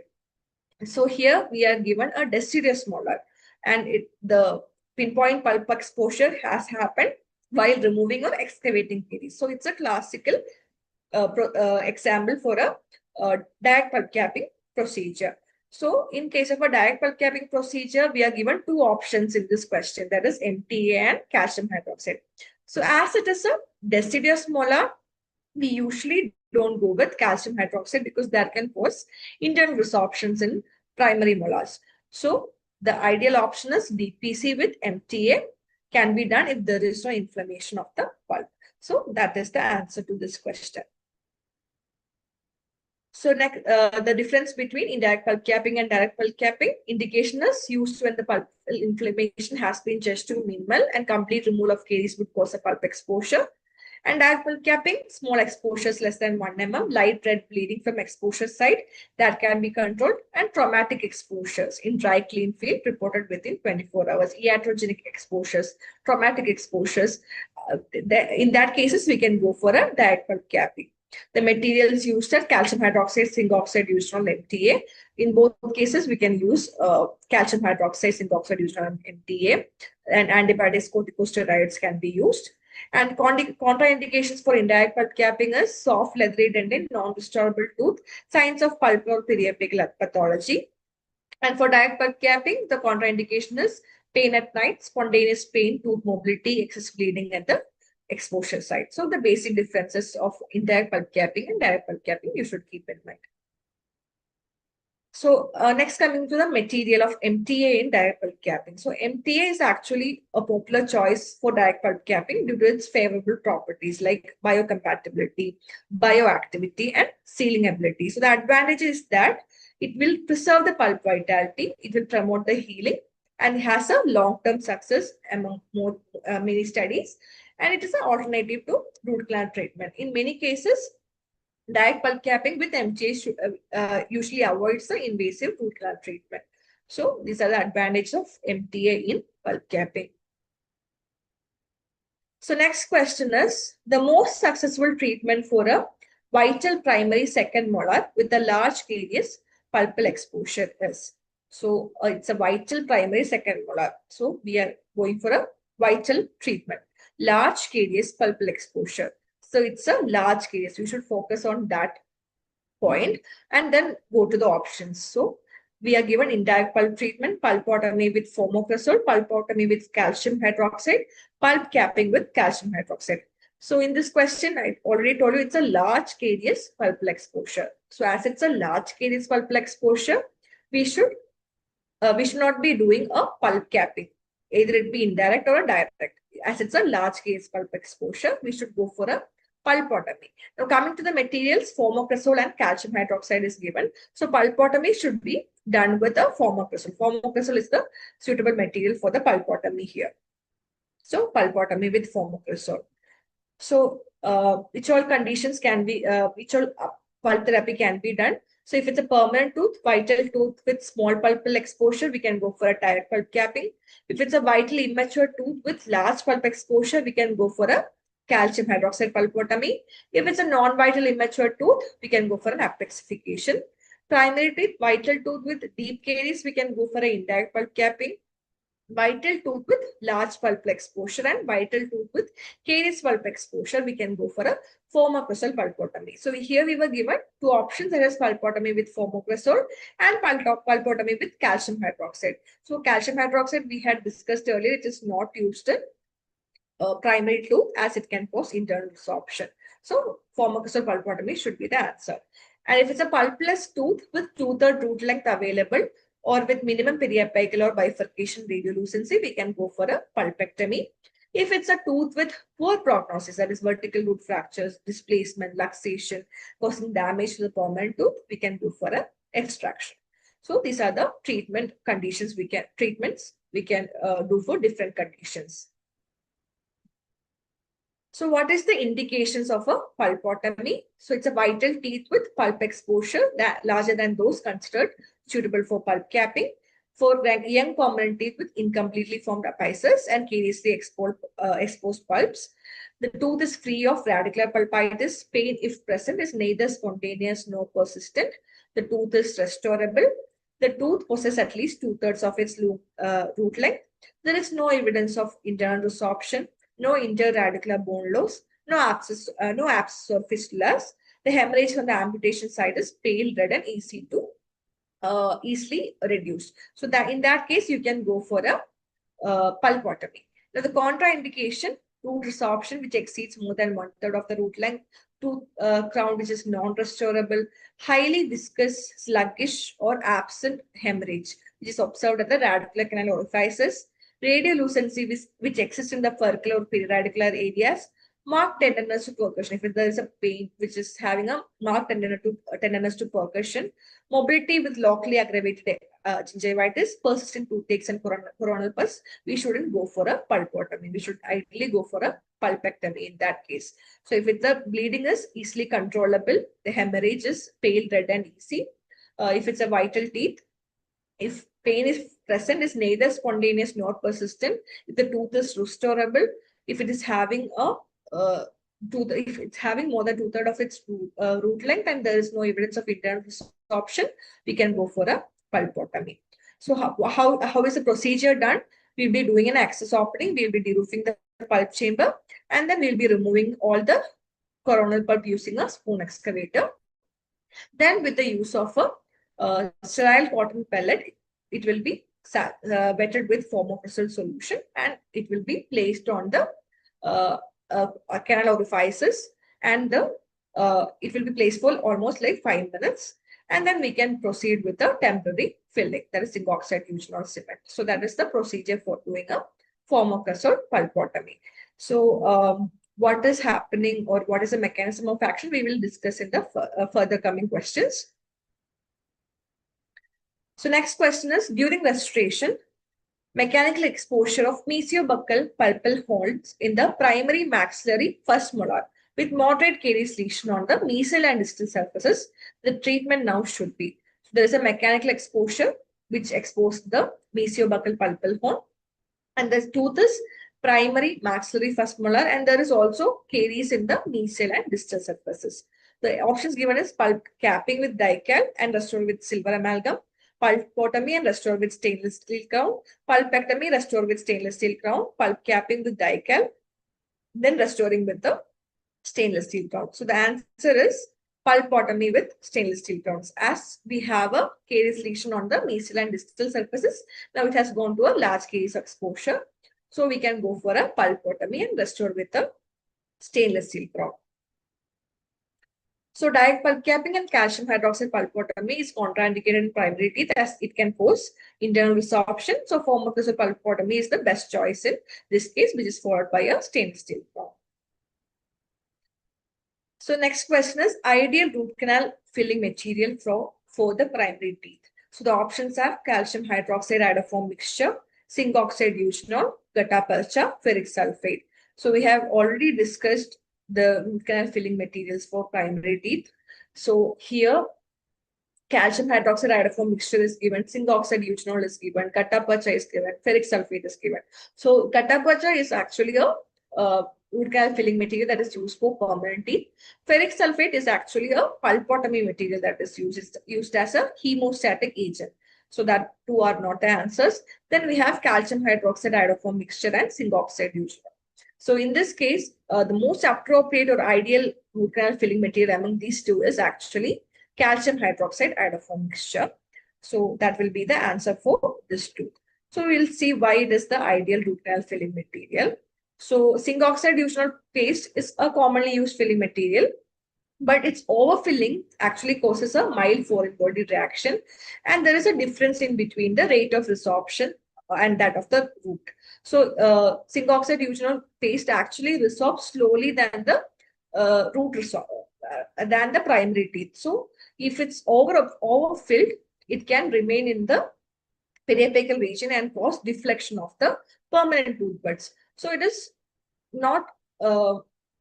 So here we are given a deciduous molar, and the pinpoint pulp exposure has happened while removing or excavating caries. So it's a classical example for a direct pulp capping procedure. So in case of a direct pulp capping procedure, we are given two options in this question, that is MTA and calcium hydroxide. So as it is a deciduous molar, we usually don't go with calcium hydroxide because that can cause internal resorptions in primary molars. So the ideal option is DPC with MTA, can be done if there is no inflammation of the pulp. So that is the answer to this question. So next, the difference between indirect pulp capping and direct pulp capping, indication is used when the pulp inflammation has been just to minimal and complete removal of caries would cause a pulp exposure. And direct pulp capping, small exposures less than 1 mm, light red bleeding from exposure site that can be controlled, and traumatic exposures in dry clean field reported within 24 hours. Iatrogenic exposures, traumatic exposures, in that cases we can go for a direct pulp capping. The materials used are calcium hydroxide, zinc oxide used on MTA. In both cases, we can use calcium hydroxide, zinc oxide used on MTA, and antibiotics, corticosteroids can be used. And contraindications for indirect pulp capping is soft, leathery dentin, non-restorable tooth, signs of pulp or periapical pathology. And for direct pulp capping, the contraindication is pain at night, spontaneous pain, tooth mobility, excess bleeding at the exposure site. So the basic differences of indirect pulp capping and direct pulp capping you should keep in mind. So next, coming to the material of MTA in direct pulp capping. So MTA is actually a popular choice for direct pulp capping due to its favorable properties like biocompatibility, bioactivity, and sealing ability. So the advantage is that it will preserve the pulp vitality, it will promote the healing, and has a long-term success among many studies. And it is an alternative to root canal treatment. In many cases, direct pulp capping with MTA usually avoids the invasive root canal treatment. So these are the advantages of MTA in pulp capping. So next question is, the most successful treatment for a vital primary second molar with a large caries pulpal exposure is. So it's a vital primary second molar. So we are going for a vital treatment. Large caries pulpal exposure. So it's a large caries. We should focus on that point and then go to the options. So we are given indirect pulp treatment, pulpotomy with formocresol, pulpotomy with calcium hydroxide, pulp capping with calcium hydroxide. So in this question, I already told you it's a large caries pulpal exposure. So as it's a large caries pulpal exposure, we should not be doing a pulp capping, either it be indirect or a direct. As it's a large caries pulp exposure, we should go for a pulpotomy. Now coming to the materials, formocresol and calcium hydroxide is given. So pulpotomy should be done with a formocresol. Formocresol is the suitable material for the pulpotomy here. So pulpotomy with formocresol. So which all conditions can be, which all pulp therapy can be done. So if it's a permanent tooth, vital tooth with small pulpal exposure, we can go for a direct pulp capping. If it's a vital immature tooth with large pulp exposure, we can go for a calcium hydroxide pulpotomy. If it's a non-vital immature tooth, we can go for an apexification. Primary teeth, vital tooth with deep caries, we can go for an indirect pulp capping. Vital tooth with large pulp exposure and vital tooth with caries pulp exposure, we can go for a formocresol pulpotomy. So here we were given two options, that is pulpotomy with formocresol and pulpotomy with calcium hydroxide. So calcium hydroxide we had discussed earlier, it is not used in primary tooth as it can cause internal resorption. So formocresol pulpotomy should be the answer. And if it's a pulpless tooth with two-third root length available or with minimum periapical or bifurcation radiolucency, we can go for a pulpectomy. If it's a tooth with poor prognosis, that is vertical root fractures, displacement, luxation, causing damage to the permanent tooth, we can go for a extraction. So these are the treatment conditions we can do for different conditions. So what is the indications of a pulpotomy? So it's a vital teeth with pulp exposure that larger than those considered suitable for pulp capping. for young permanent teeth with incompletely formed apices and curiously exposed pulps. The tooth is free of radicular pulpitis. Pain, if present, is neither spontaneous nor persistent. The tooth is restorable. The tooth possesses at least two-thirds of its root length. There is no evidence of internal resorption, no interradicular bone loss, no abscess or fistulas. The hemorrhage on the amputation side is pale red and easily reduced. So that in that case, you can go for a pulpotomy. Now, the contraindication, root resorption, which exceeds more than one-third of the root length, tooth crown, which is non-restorable, highly viscous, sluggish, or absent hemorrhage, which is observed at the radicular canal orifices, radiolucency, which exists in the furcular or periradicular areas, marked tenderness to percussion. If there is a pain which is having a marked tenderness to percussion, mobility with locally aggravated gingivitis, persistent toothaches, and coronal pus, we shouldn't go for a pulpotomy. We should ideally go for a pulpectomy in that case. So if the bleeding is easily controllable, the hemorrhage is pale red and easy. If it's a vital teeth, if pain is present, is neither spontaneous nor persistent. If the tooth is restorable, if it is having a if it's having more than two-thirds of its root length and there is no evidence of internal resorption, we can go for a pulpotomy. So how is the procedure done? We'll be doing an access opening. We'll be deroofing the pulp chamber, and then we'll be removing all the coronal pulp using a spoon excavator. Then with the use of a sterile cotton pellet, it will be wetted with formocrystal solution and it will be placed on the canal orifices, and it will be placed for almost like 5 minutes, and then we can proceed with the temporary filling, that is zinc oxide fusion or cement. So that is the procedure for doing a formocrystal pulpotomy. So what is happening or what is the mechanism of action, we will discuss in the further coming questions. So next question is, during restoration, mechanical exposure of mesiobuccal pulpal holes in the primary maxillary first molar with moderate caries lesion on the mesial and distal surfaces, the treatment now should be. So there is a mechanical exposure which exposed the mesiobuccal pulpal hole, and the tooth is primary maxillary first molar, and there is also caries in the mesial and distal surfaces. The options given is pulp capping with dical and restored with silver amalgam, pulpotomy and restored with stainless steel crown, pulpectomy restored with stainless steel crown, pulp capping with dical, then restoring with the stainless steel crown. So the answer is pulpotomy with stainless steel crowns, as we have a caries lesion on the mesial and distal surfaces. Now it has gone to a large caries exposure. So we can go for a pulpotomy and restore with a stainless steel crown. So direct pulp capping and calcium hydroxide pulpotomy is contraindicated in primary teeth as it can cause internal resorption. So formocrystal pulpotomy is the best choice in this case, which is followed by a stainless steel crown. So next question is ideal root canal filling material for the primary teeth. So the options are calcium hydroxide iodoform mixture, zinc oxide eugenol, gutta percha, ferric sulfate. So we have already discussed the root canal filling materials for primary teeth. So here calcium hydroxide iodoform mixture is given, zinc oxide eugenol is given, gutta percha is given, ferric sulfate is given. So gutta percha is actually a root canal filling material that is used for permanent teeth. Ferric sulfate is actually a pulpotomy material that is used as a hemostatic agent. So that two are not the answers. Then we have calcium hydroxide iodoform mixture and zinc oxide eugenol. So in this case, the most appropriate or ideal root canal filling material among these two is actually calcium hydroxide iodoform mixture. So that will be the answer for this tooth. So we'll see why it is the ideal root canal filling material. So zinc oxide eugenol paste is a commonly used filling material, but its overfilling actually causes a mild foreign body reaction, and there is a difference in between the rate of resorption and that of the root. So zinc oxide eugenol paste actually resorbs slowly than the than the primary teeth. So if it's overfilled, it can remain in the periapical region and cause deflection of the permanent tooth buds. So it is not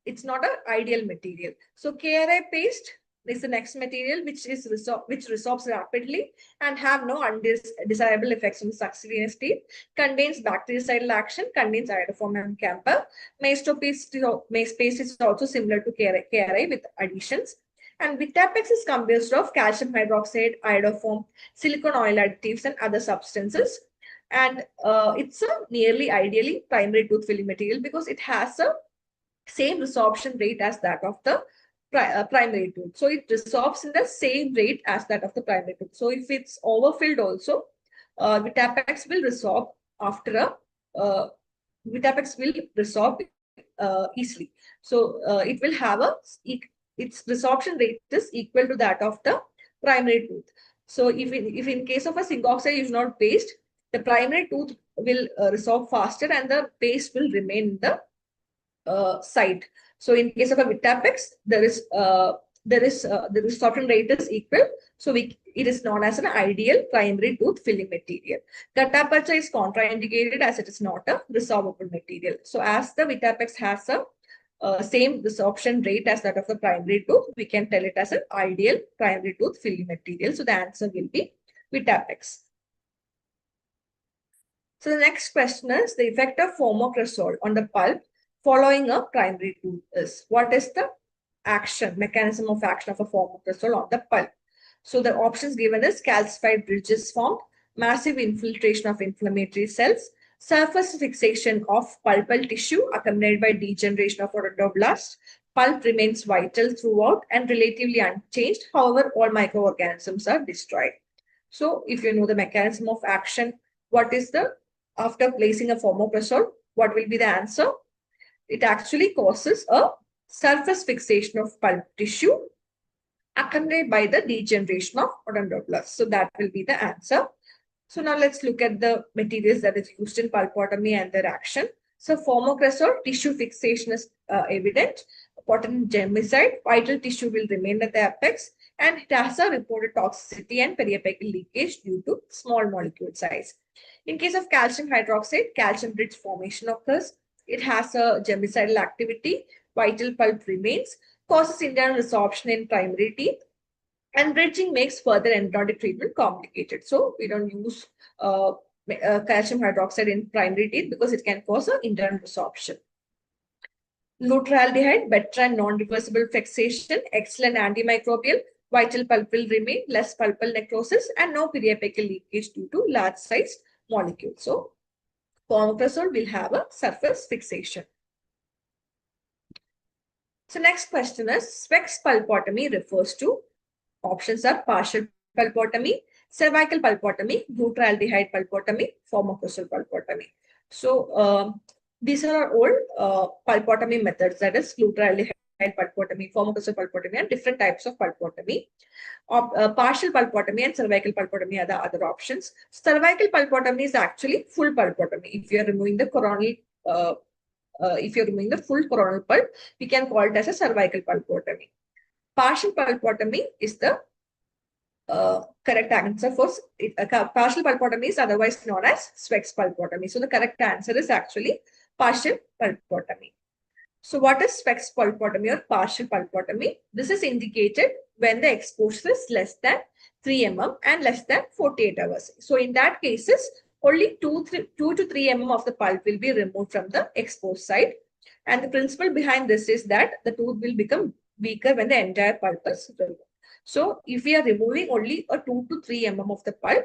it's not an ideal material. So KRI paste is the next material which resorbs rapidly and have no undesirable effects on the succeeding teeth. Contains bactericidal action, contains iodoform and camphor. Paste is also similar to KRI with additions. And Vitapex is composed of calcium hydroxide, iodoform, silicone oil additives, and other substances. And it's a nearly ideally primary tooth filling material because it has a same resorption rate as that of the primary tooth. So it resorbs in the same rate as that of the primary tooth. So if it's overfilled also, Vitapex will resorb after Vitapex will resorb easily. So it will have its resorption rate is equal to that of the primary tooth. So if in case of a zinc oxide is not paste, the primary tooth will resorb faster and the paste will remain in the site. So in case of a Vitapex, the resorption rate is equal. So it is known as an ideal primary tooth filling material. Gutta-percha is contraindicated as it is not a resorbable material. So as the Vitapex has a same resorption rate as that of the primary tooth, we can tell it as an ideal primary tooth filling material. So the answer will be Vitapex. So the next question is the effect of formocresol on the pulp following a primary tooth is. What is the mechanism of action of a formocresol on the pulp? So the options given is calcified bridges formed, massive infiltration of inflammatory cells, surface fixation of pulpal tissue accompanied by degeneration of odontoblasts. Pulp remains vital throughout and relatively unchanged. However, all microorganisms are destroyed. So if you know the mechanism of action, what is the, after placing a formocresol, what will be the answer? It actually causes a surface fixation of pulp tissue accompanied by the degeneration of odontoblasts. So that will be the answer. So now let's look at the materials that is used in pulpotomy and their action. So formocresol, tissue fixation is evident. Potent germicide, vital tissue will remain at the apex, and it has a reported toxicity and periapical leakage due to small molecule size. In case of calcium hydroxide, calcium bridge formation occurs. It has a germicidal activity. Vital pulp remains. Causes internal resorption in primary teeth. And bridging makes further endodontic treatment complicated. So we don't use calcium hydroxide in primary teeth because it can cause an internal resorption. Glutaraldehyde, better and non-reversible fixation, excellent antimicrobial. Vital pulp will remain, less pulpal necrosis, and no periapical leakage due to large-sized molecules. So formocresol will have a surface fixation. So next question is, Specs pulpotomy refers to, options are partial pulpotomy, cervical pulpotomy, glutaraldehyde pulpotomy, formocresol pulpotomy. So these are all pulpotomy methods, that is glutaraldehyde pulpotomy, formocresol pulpotomy, and different types of pulpotomy. Partial pulpotomy and cervical pulpotomy are the other options. Cervical pulpotomy is actually full pulpotomy. If you are removing the coronal, if you're removing the full coronal pulp, we can call it as a cervical pulpotomy. Partial pulpotomy is the correct answer for partial pulpotomy is otherwise known as Specs pulpotomy. So the correct answer is actually partial pulpotomy. So what is Specs pulpotomy or partial pulpotomy? This is indicated when the exposure is less than 3 mm and less than 48 hours. So in that cases, only 2 to 3 mm of the pulp will be removed from the exposed side. And the principle behind this is that the tooth will become weaker when the entire pulp is removed. So if we are removing only a 2 to 3 mm of the pulp,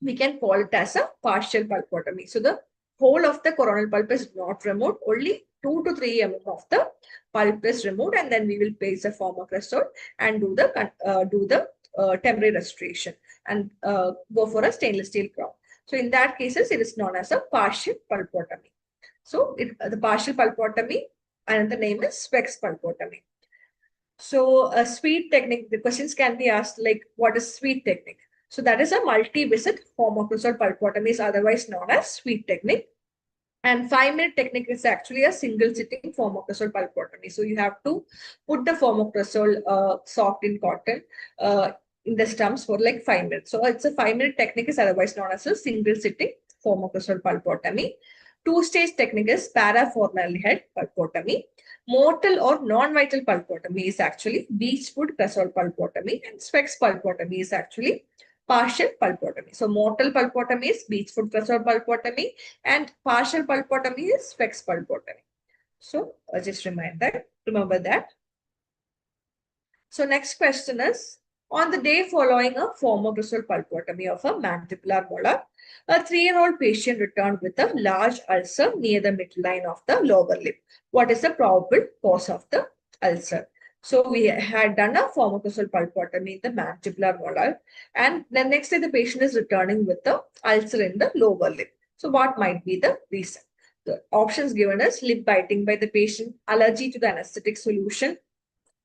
we can call it as a partial pulpotomy. So the whole of the coronal pulp is not removed, only 2 to 3 mm of the pulp is removed, and then we will place a formocresol and do the temporary restoration and go for a stainless steel crown. So in that cases, it is known as a partial pulpotomy. So the partial pulpotomy, and the name is Specs pulpotomy. So a sweet technique, the questions can be asked like, what is sweet technique? So that is a multi-visit formocresol pulpotomy, is otherwise known as sweet technique. And 5-minute technique is actually a single sitting formocresol pulpotomy. So you have to put the formocresol soaked in cotton in the stumps for like 5 minutes. So it's a 5-minute technique, is otherwise known as a single sitting formocresol pulpotomy. Two-stage technique is paraformaldehyde pulpotomy. Mortal or non-vital pulpotomy is actually beechwood cresol pulpotomy, and Swex pulpotomy is actually partial pulpotomy. So mortal pulpotomy is beechwood cresol pulpotomy, and partial pulpotomy is Swex pulpotomy. So just remember that. So next question is, on the day following a formocrystal pulpotomy of a mandibular molar, a 3-year-old patient returned with a large ulcer near the midline of the lower lip. What is the probable cause of the ulcer? So we had done a formocrystal pulpotomy in the mandibular molar, and the next day the patient is returning with the ulcer in the lower lip. So what might be the reason? The options given is lip biting by the patient, allergy to the anesthetic solution,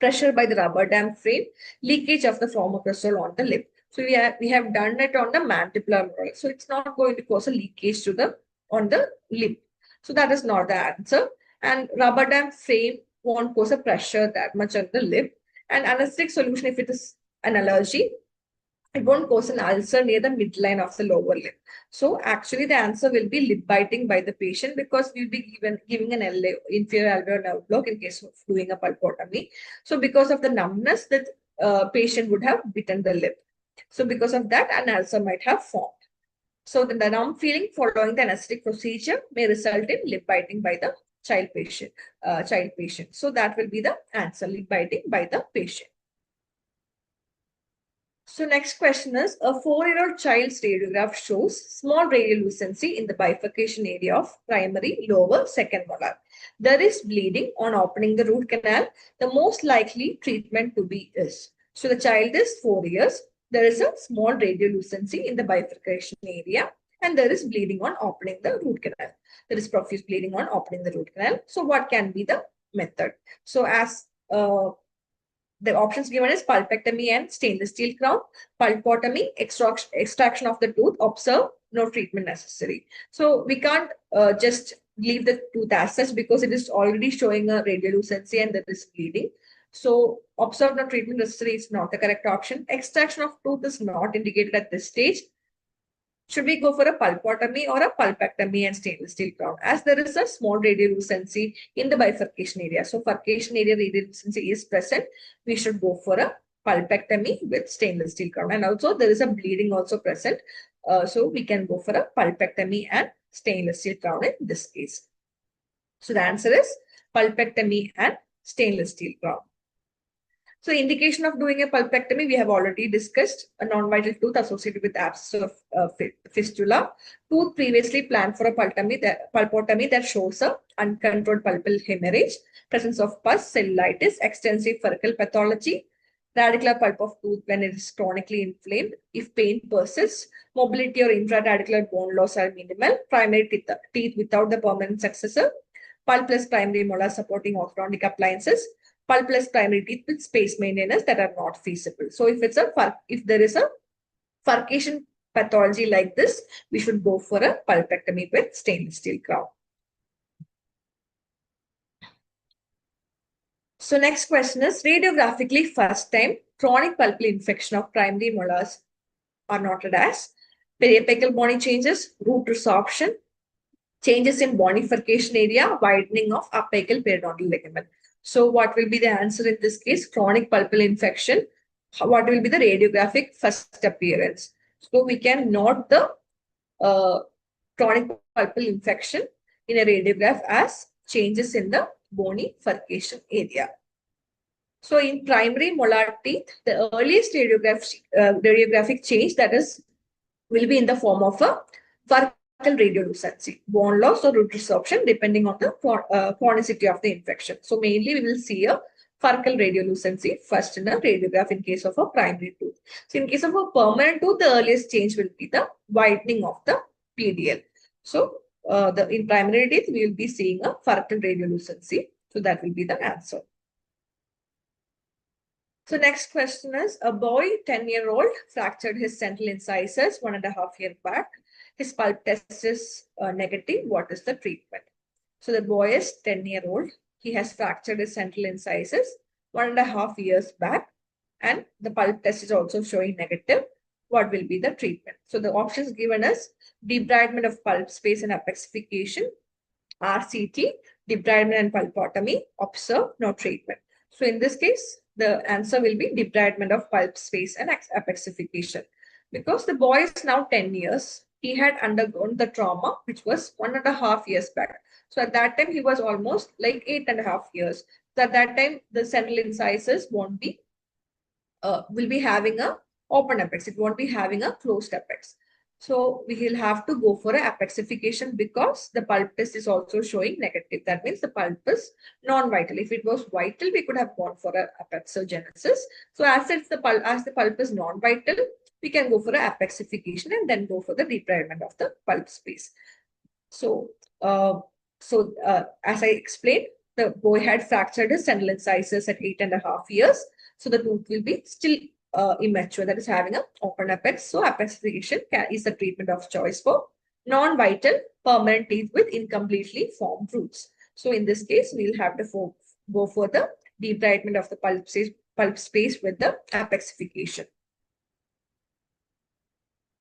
pressure by the rubber dam frame, leakage of the formocrystal on the lip. So we have done it on the mandibular molar. So it's not going to cause a leakage to the on the lip. So that is not the answer. And rubber dam frame won't cause a pressure that much on the lip. And anesthetic solution, if it is an allergy, it won't cause an ulcer near the midline of the lower lip. So actually the answer will be lip biting by the patient, because we'll be giving an inferior alveolar nerve block in case of doing a pulpotomy. So because of the numbness, that patient would have bitten the lip. So because of that, an ulcer might have formed. So the numb feeling following the anesthetic procedure may result in lip biting by the child patient. So that will be the answer, lip biting by the patient. So next question is, a 4-year-old child's radiograph shows small radiolucency in the bifurcation area of primary lower second molar. There is bleeding on opening the root canal. The most likely treatment to be is. So the child is 4 years. There is a small radiolucency in the bifurcation area, and there is bleeding on opening the root canal. There is profuse bleeding on opening the root canal. So what can be the method? So as the options given is pulpectomy and stainless steel crown, pulpotomy, extraction of the tooth, observe, no treatment necessary. So we can't just leave the tooth as such, because it is already showing a radiolucency and there is bleeding. So observe, no treatment necessary is not the correct option. Extraction of tooth is not indicated at this stage. Should we go for a pulpotomy or a pulpectomy and stainless steel crown? As there is a small radiolucency in the bifurcation area. So bifurcation area radiolucency is present. We should go for a pulpectomy with stainless steel crown. And also there is a bleeding also present. So we can go for a pulpectomy and stainless steel crown in this case. So the answer is pulpectomy and stainless steel crown. So indication of doing a pulpectomy, we have already discussed. A non-vital tooth associated with abscess of fistula. Tooth previously planned for a pulpotomy that shows a uncontrolled pulpal hemorrhage, presence of pus, cellulitis, extensive furcal pathology, radicular pulp of tooth when it is chronically inflamed, if pain persists, mobility or intraradicular bone loss are minimal, primary teeth without the permanent successor, pulpless primary molar supporting orthodontic appliances, pulpless primary teeth with space maintenance that are not feasible. So if there is a furcation pathology like this, we should go for a pulpectomy with stainless steel crown. So next question is, radiographically first time chronic pulpal infection of primary molars are noted as periapical bony changes, root resorption, changes in bonification area, widening of apical periodontal ligament. So what will be the answer in this case? Chronic pulpal infection. What will be the radiographic first appearance? So we can note the chronic pulpal infection in a radiograph as changes in the bonification area. So in primary molar teeth, the earliest radiographic change will be in the form of a radiolucency, bone loss or root resorption depending on the chronicity of the infection. So mainly we will see a furcal radiolucency first in a radiograph in case of a primary tooth. So in case of a permanent tooth, the earliest change will be the widening of the PDL. So in primary teeth, we will be seeing a furcal radiolucency. So that will be the answer. So next question is, a boy 10-year-old fractured his central incisors 1.5 years back. His pulp test is negative. What is the treatment? So the boy is 10-year-old. He has fractured his central incisors 1.5 years back, and the pulp test is also showing negative. What will be the treatment? So the options given us: debridement of pulp space and apexification, RCT, debridement and pulpotomy, observe, no treatment. So in this case, the answer will be debridement of pulp space and apexification. Because the boy is now 10 years, he had undergone the trauma, which was 1.5 years back. So at that time, he was almost like 8.5 years. So at that time, the central incisors won't be will be having a open apex. It won't be having a closed apex. So we will have to go for a apexification because the pulp test is also showing negative. That means the pulp is non-vital. If it was vital, we could have gone for a apexogenesis. So as the pulp is non-vital, we can go for a apexification and then go for the debridement of the pulp space. So, as I explained, the boy had fractured his central incisors at 8.5 years. So the tooth will be still immature, that is having an open apex. So apexification is the treatment of choice for non-vital permanent teeth with incompletely formed roots. So in this case, we'll have to go for the debridement of the pulp space with the apexification.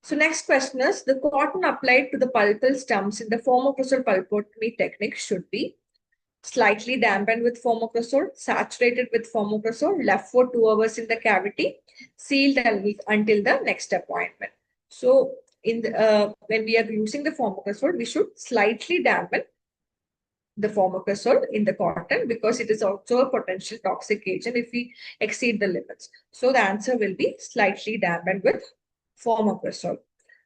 So next question is, the cotton applied to the pulpal stumps in the formocrystal pulpotomy technique should be slightly dampened with formocrystal, saturated with formocrystal, left for 2 hours in the cavity, sealed until the next appointment. So in the, when we are using the formocrystal, we should slightly dampen the formocrystal in the cotton because it is also a potential toxic agent if we exceed the limits. So the answer will be slightly dampened with formocrystal.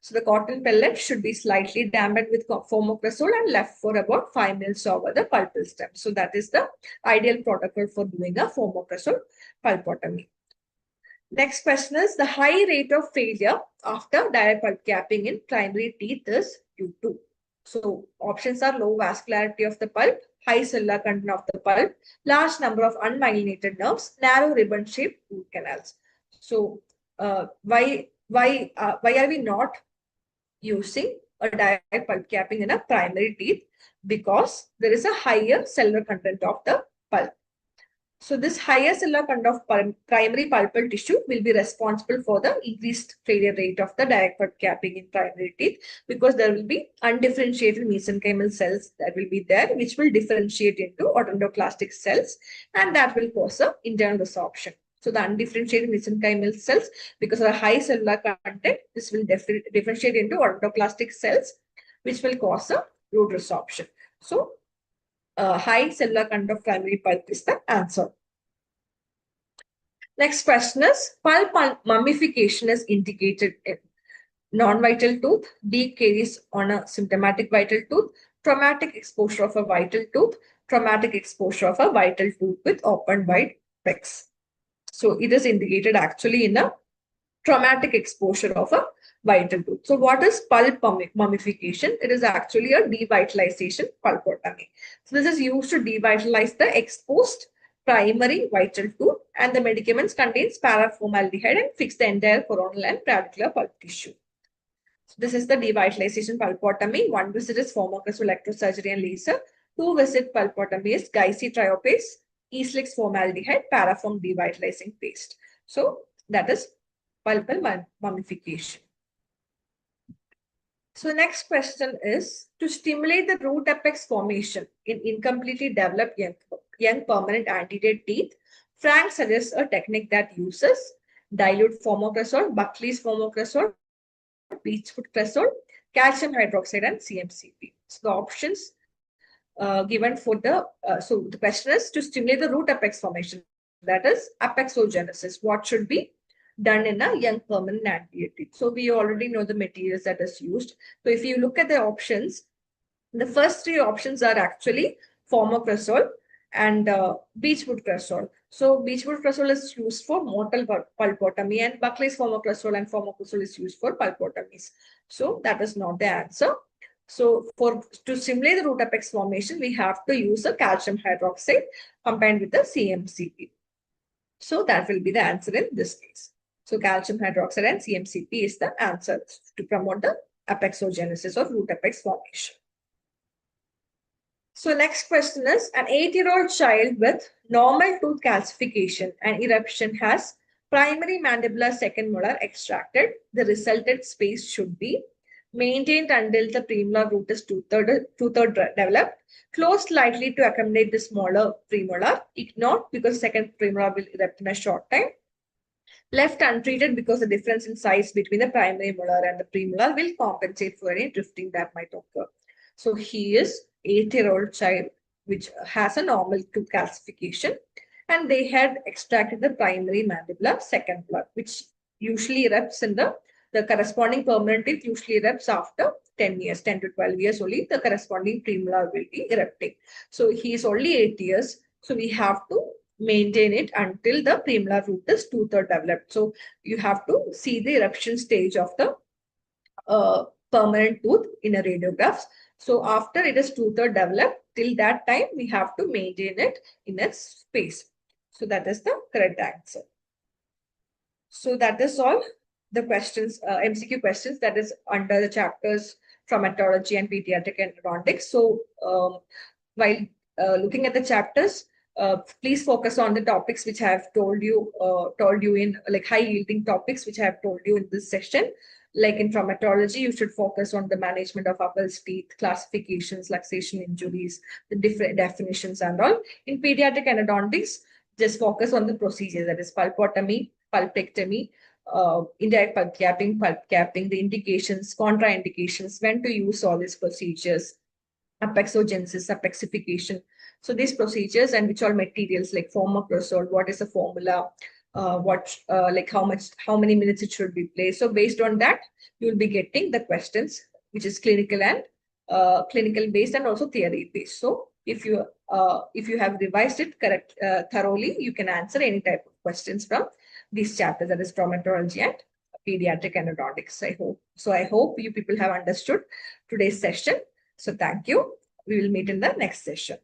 So the cotton pellet should be slightly dampened with formocrystal and left for about 5 minutes over the pulpal stem. So that is the ideal protocol for doing a formocrystal pulpotomy. Next question is, the high rate of failure after direct pulp capping in primary teeth is due to. So options are low vascularity of the pulp, high cellular content of the pulp, large number of unmyelinated nerves, narrow ribbon-shaped root canals. So why are we not using a direct pulp capping in a primary teeth? Because there is a higher cellular content of the pulp. So this higher cellular content of primary pulpal tissue will be responsible for the increased failure rate of the direct pulp capping in primary teeth because there will be undifferentiated mesenchymal cells that will be there, which will differentiate into odontoclastic cells, and that will cause a internal resorption. So the undifferentiated mesenchymal cells, because of the high cellular content, this will differentiate into odontoclastic cells, which will cause a root resorption. So high cellular content of primary pulp is the answer. Next question is, pulp mummification is indicated in non-vital tooth, deep caries on a symptomatic vital tooth, traumatic exposure of a vital tooth, traumatic exposure of a vital tooth with open wide apex. So it is indicated actually in a traumatic exposure of a vital tooth. So what is pulp mummification? It is actually a devitalization pulpotomy. So this is used to devitalize the exposed primary vital tooth, and the medicaments contains paraformaldehyde and fix the entire coronal and clavicular pulp tissue. So this is the devitalization pulpotomy. 1 visit is formocrystal electrosurgery and laser. 2 visit pulpotomy is glycitriopase, Easlix formaldehyde, paraform devitalizing paste. So that is pulpal mummification. So next question is, to stimulate the root apex formation in incompletely developed young permanent antedated teeth, Frank suggests a technique that uses dilute formocrystal, Buckley's formocrystal, beechwood cresol, calcium hydroxide, and CMCP. So the options given for the so the question is, to stimulate the root apex formation, that is apexogenesis, what should be done in a young permanent antedated teeth? So we already know the materials that is used. So if you look at the options, the first 3 options are actually formocrystal and beechwood cresol. So beechwood cresol is used for mortal pulpotomy, and Buckley's formocrystal and formocrystal is used for pulpotomies. So that is not the answer. So to stimulate the root apex formation, we have to use a calcium hydroxide combined with the CMCP. So that will be the answer in this case. So calcium hydroxide and CMCP is the answer to promote the apexogenesis or root apex formation. So next question is, an 8-year-old child with normal tooth calcification and eruption has primary mandibular second molar extracted. The resultant space should be maintained until the premolar root is two-third developed, closed slightly to accommodate the smaller premolar, ignored because second premolar will erupt in a short time, left untreated because the difference in size between the primary molar and the premolar will compensate for any drifting that might occur. So he is 8-year-old child which has a normal tooth calcification, and they had extracted the primary mandibular second molar, which usually erupts in the corresponding permanent teeth usually erupts after 10 years, 10 to 12 years only, the corresponding premolar will be erupting. So he is only 8 years. So we have to maintain it until the premolar root is two-third developed. So you have to see the eruption stage of the permanent tooth in a radiographs. So after it is two-third developed, till that time we have to maintain it in a space. So that is the correct answer. So that is all the questions, MCQ questions that is under the chapters traumatology and pediatric endodontics. So while looking at the chapters, please focus on the topics which I have told you in like high yielding topics which I have told you in this session. Like in traumatology, you should focus on the management of Appel's teeth, classifications, luxation injuries, the different definitions and all. In pediatric endodontics, just focus on the procedure, that is pulpotomy, pulpectomy, indirect pulp capping, the indications, contraindications, when to use all these procedures, apexogenesis, apexification. So these procedures and which all materials like formoprazole, what is the formula, like how many minutes it should be placed. So based on that, you will be getting the questions which is clinical and clinical based and also theory based. So if you have revised it thoroughly, you can answer any type of questions from these chapters, that is traumatology and pediatric endodontics. I hope you people have understood today's session. So thank you. We will meet in the next session.